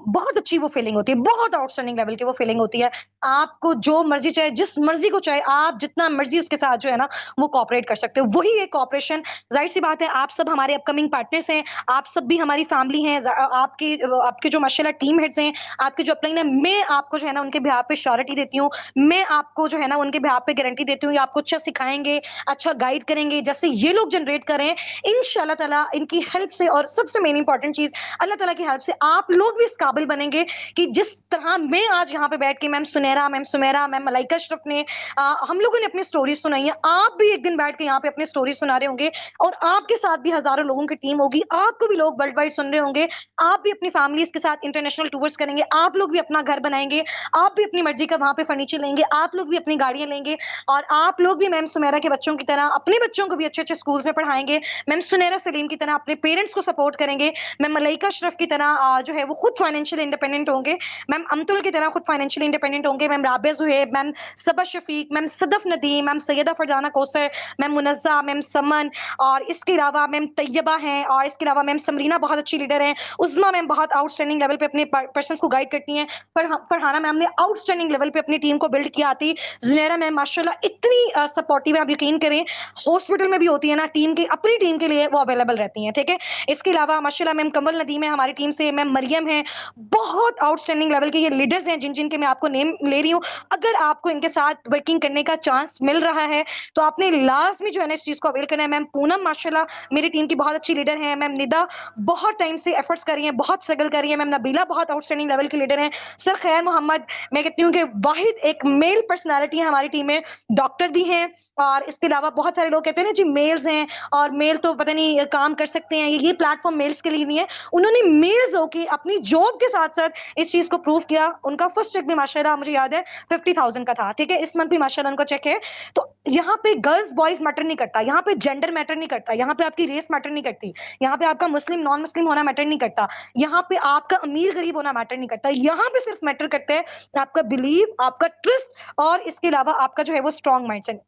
बहुत अच्छी वो फीलिंग होती है, बहुत आउटस्टैंडिंग लेवल की वो फीलिंग होती है। आपको जो मर्ज़ी चाहे, जिस मर्ज़ी को चाहे, आप जितना मर्ज़ी उसके साथ जो है ना, वो कोऑपरेट कर सकते हो। वही एक कोऑपरेशन, ज़ाहिर-सी बात है, आप सब हमारे अपकमिंग पार्टनर्स हैं, आप सब भी हमारी फैमिली हैं, आपके जो माशाल्लाह टीम हेड्स हैं, आपके जो अपलाइन है, मैं आपको जो है ना, उनके बिहाफ़ पे श्योरिटी देती हूँ। मैं आपको जो है ना, उनके बिहाफ़ पे गारंटी देती हूँ, ये आपको अच्छा सिखाएँगे, अच्छा गाइड करेंगे, जैसे ये लोग जनरेट कर रहे हैं, इंशाल्लाह ताला इनकी हेल्प से, और सबसे मेन इंपॉर्टेंट चीज अल्लाह ताला की हेल्प से आप लोग भी इस काबिल बनेंगे कि जिस तरह मैं आज यहाँ पे बैठ के ma'am Sunaira, ma'am Sumera, ma'am Malaika Ashraf ने हम लोगों ने अपनी स्टोरी सुनाई है, आप भी एक दिन बैठ के यहाँ पे अपनी स्टोरी सुना रहे होंगे और आपके साथ भी हजारों लोगों की टीम होगी, आपको भी लोग वर्ल्ड वाइड सुन रहे होंगे, आप भी अपनी फैमिलीज के साथ इंटरनेशनल टूर्स करेंगे, आप लोग भी अपना घर बनाएंगे, आप भी अपनी मर्जी का वहां पे फर्नीचर लेंगे, आप लोग भी अपनी गाड़ियां लेंगे और आप लोग भी मैम सुमेरा के बच्चों की तरह अपने बच्चों को भी अच्छे अच्छे स्कूल्स में पढ़ाएंगे, मैम सुनैरा सलीम की तरह अपने पेरेंट्स को सपोर्ट करेंगे, मैम मलाइका अशरफ की तरह जो है वो खुद फाइनेंशियल इंडिपेंडेंट होंगे, मैम अमतुल की तरह खुद फाइनेंशियल इंडिपेंडेंट होंगे, ma'am Rabia Zuhaib, ma'am Saba Shafiq, ma'am Sadaf Nadeem, ma'am Syeda Farzana Kausar, ma'am Munazza, ma'am Saman, और इसके अलावा मैम तैयबा हैं, और इसके अलावा मैम समरीना बहुत अच्छी लीडर हैं, उज़मा मैम बहुत आउटस्टैंडिंग लेवल पे अपने पर्सन्स को गाइड करती हैं, फरहाना मैम ने आउटस्टैंडिंग लेवल पे अपनी टीम को बिल्ड किया आती, जुनैरा मैम माशाल्लाह इतनी सपोर्टिव है, आप यकीन करें हॉस्पिटल में भी होती है ना, टीम की अपनी टीम के लिए वो अवेलेबल रहती हैं, ठीक है। इसके अलावा माशाल्लाह मैम कमल नदीम है हमारी टीम से, मैम मरियम है, बहुत आउटस्टैंडिंग लेवल के ये लीडर्स हैं जिन जिन के मैं आपको नेम ले रही हूँ। अगर आपको इनके साथ वर्किंग करने का चांस मिल रहा है तो आपने लाजमी जो है ना इस चीज को अवेल करना है। मैम पूनम माशाल्लाह मेरी टीम की बहुत अच्छी लीडर है, मैम निदा बहुत टाइम से एफर्ट्स कर रही है, बहुत स्ट्रगल कर रही है, मैम नबीला बहुत आउटस्टैंडिंग लेवल की लीडर है, सर खैर मोहम्मद, मैं कहती हूँ कि वाहिद एक मेल पर्सनैलिटी है हमारी टीम में, डॉक्टर भी हैं, और इसके अलावा बहुत सारे लोग कहते हैं ना जी मेल्स हैं और मेल तो पता नहीं काम कर सकते हैं, ये प्लेटफॉर्म मेल्स के लिए नहीं है, उन्होंने मेल्स होके अपनी जॉब के साथ साथ इस चीज को प्रूव किया। उनका फर्स्ट चेक भी माशाल्लाह मुझे याद है 50,000 का था, ठीक है, इस मंथ भी माशाल्लाह उनका चेक है। तो यहाँ पे गर्ल्स बॉयज मैटर नहीं करता, यहाँ पे जेंडर मैटर नहीं करता, यहाँ पे आपकी रेस मैटर नहीं करती, यहाँ पे आपका मुस्लिम नॉन मुस्लिम होना मैटर नहीं करता, यहाँ पे आपका अमीर गरीब होना मैटर नहीं करता, यहाँ पे सिर्फ मैटर करता है आपका बिलीव, आपका ट्रस्ट, और इसके अलावा आपका जो है वो स्ट्रॉन्ग माइंडसेट।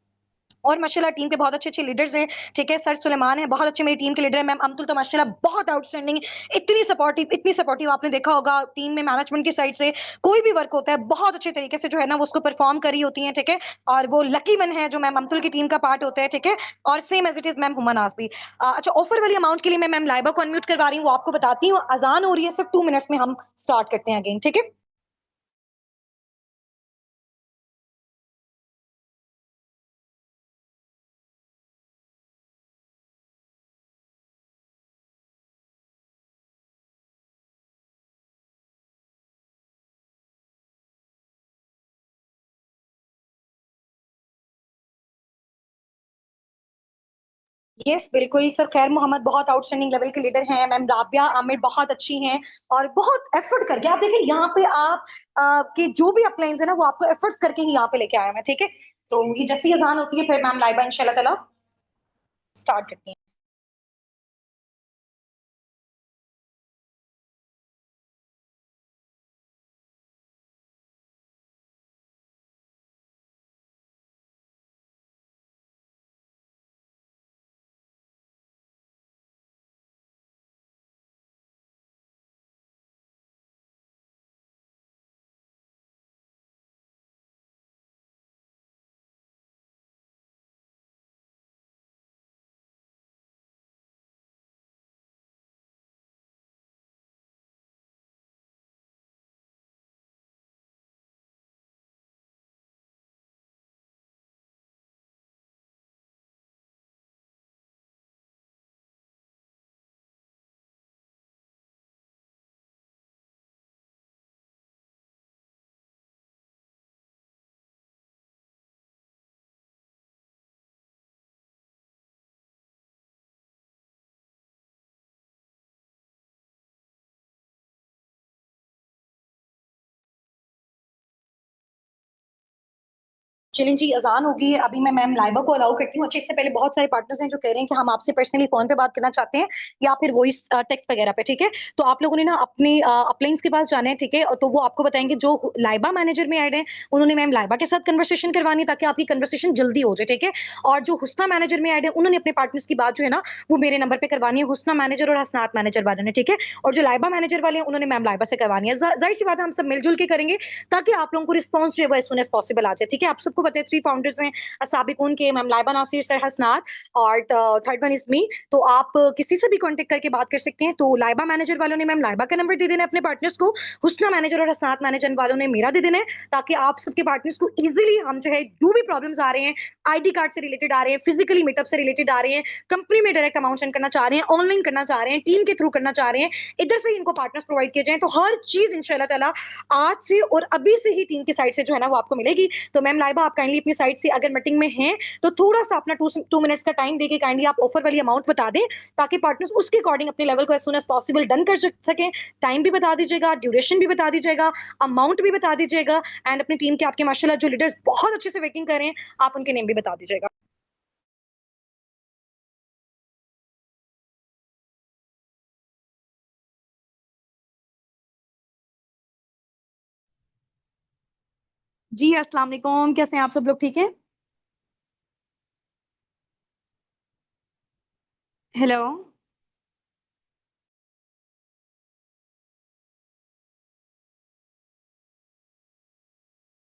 और माशाल्लाह टीम के बहुत अच्छे-अच्छे लीडर्स हैं, ठीक है, सर सुलेमान है, बहुत अच्छे मेरी टीम के लीडर हैं, मैम अमतुल तो माशाल्लाह बहुत आउटस्टैंडिंग, इतनी सपोर्टिव आपने देखा होगा टीम में मैनेजमेंट की साइड से कोई भी वर्क होता है, बहुत अच्छे तरीके से जो है ना वो उसको परफॉर्म करी होती हैं, ठीक है, और वो लकी वन है जो मैम अमतुल की टीम का पार्ट होता है, ठीक है, और same as it is ma'am Huma Naz भी। अच्छा ऑफर वाली अमाउंट के लिए मैं मैम लाइबा को अनम्यूट करवा रही हूँ, वो आपको बताती हूँ, अज़ान हो रही है, सिर्फ 2 मिनट्स में हम स्टार्ट करते हैं अगेन, ठीक है? यस बिल्कुल सर, खैर मोहम्मद बहुत आउटस्टैंडिंग लेवल के लीडर हैं, मैम राबिया आमिर बहुत अच्छी हैं और बहुत एफर्ट करके आप देखिए यहाँ पे आप कि जो भी अपलाइंस है ना वो आपको एफर्ट्स करके ही यहाँ पे लेके आया है, ठीक है। तो ये जैसी अजान होती है फिर मैम लाइबा इंशाल्लाह ताला स्टार्ट करती हैं। चलें जी, अजान होगी। अभी मैं मैम लाइबा को अलाउ करती हूँ। अच्छा, इससे पहले बहुत सारे पार्टनर्स हैं जो कह रहे हैं कि हम आपसे पर्सनली फोन पे बात करना चाहते हैं या फिर वॉइस टेक्स्ट वगैरह पे, ठीक है। तो आप लोगों ने ना अपनी अपलाइंस के पास जाना है, ठीक है। तो वो आपको बताएंगे जो लाइबा मैनेजर में ऐड है, उन्होंने मैम लाइबा के साथ कन्वर्सेशन करवानी है ताकि आपकी कन्वर्सेशन जल्दी हो जाए, ठीक है। और जो हुस्ना मैनेजर में ऐड है, उन्होंने अपने पार्टनर्स की बात जो है ना वो मेरे नंबर पे करवानी है, हुस्ना मैनेजर और हसनात मैनेजर वालों ने, ठीक है। और जो लाइबा मैनेजर वाले हैं उन्होंने मैम लाइबा से करवानी है। जाहिर सी बात है, हम सब मिलजुल के करेंगे ताकि आप लोगों को रिस्पॉन्स जो है वो एज सून एज पॉसिबल आ जाए, ठीक है। आप सबको पता है 3 फाउंडर्स हैं, साबिकुन के मैम लाइबा नासिर सर हसनात और थर्ड वन इज मी। तो आप किसी से भी कांटेक्ट करके बात कर सकते हैं। तो लाइबा मैनेजर वालों ने मैम लाइबा का नंबर दे देना है अपने पार्टनर्स को, हुस्ना मैनेजर और हसनात मैनेजर वालों ने मेरा दे देना है, ताकि आप सबके पार्टनर्स को इजीली हम जो है जो भी प्रॉब्लम्स आ रहे हैं, आईडी कार्ड से रिलेटेड आ रहे हैं, फिजिकली मीटअप से रिलेटेड आ रहे हैं, कंपनी में डायरेक्ट अमाउंट सेंड करना चाह रहे हैं, ऑनलाइन करना चाह रहे हैं, टीम के थ्रू करना चाह रहे हैं, इधर से इनको पार्टनर्स प्रोवाइड किए जाए, तो हर चीज इंशाल्लाह ताला आज से और अभी से ही टीम की साइड से जो है ना वो आपको मिलेगी। तो मैम लाइबा, आप काइंडली अपनी साइड से अगर मीटिंग में हैं तो थोड़ा सा अपना 2 मिनट्स का टाइम देके काइंडली आप ऑफर वाली अमाउंट बता दें, ताकि पार्टनर्स उसके अकॉर्डिंग अपने लेवल को as soon as possible done कर सकें। टाइम भी बता दीजिएगा, ड्यूरेशन भी बता दीजिएगा, अमाउंट भी बता दीजिएगा, एंड अपनी टीम के आपके माशाल्लाह जो लीडर्स बहुत अच्छे से वर्किंग कर रहे हैं, आप उनके नेम भी बता दीजिएगा। जी अस्सलाम वालेकुम, कैसे हैं आप सब लोग, ठीक है। हेलो।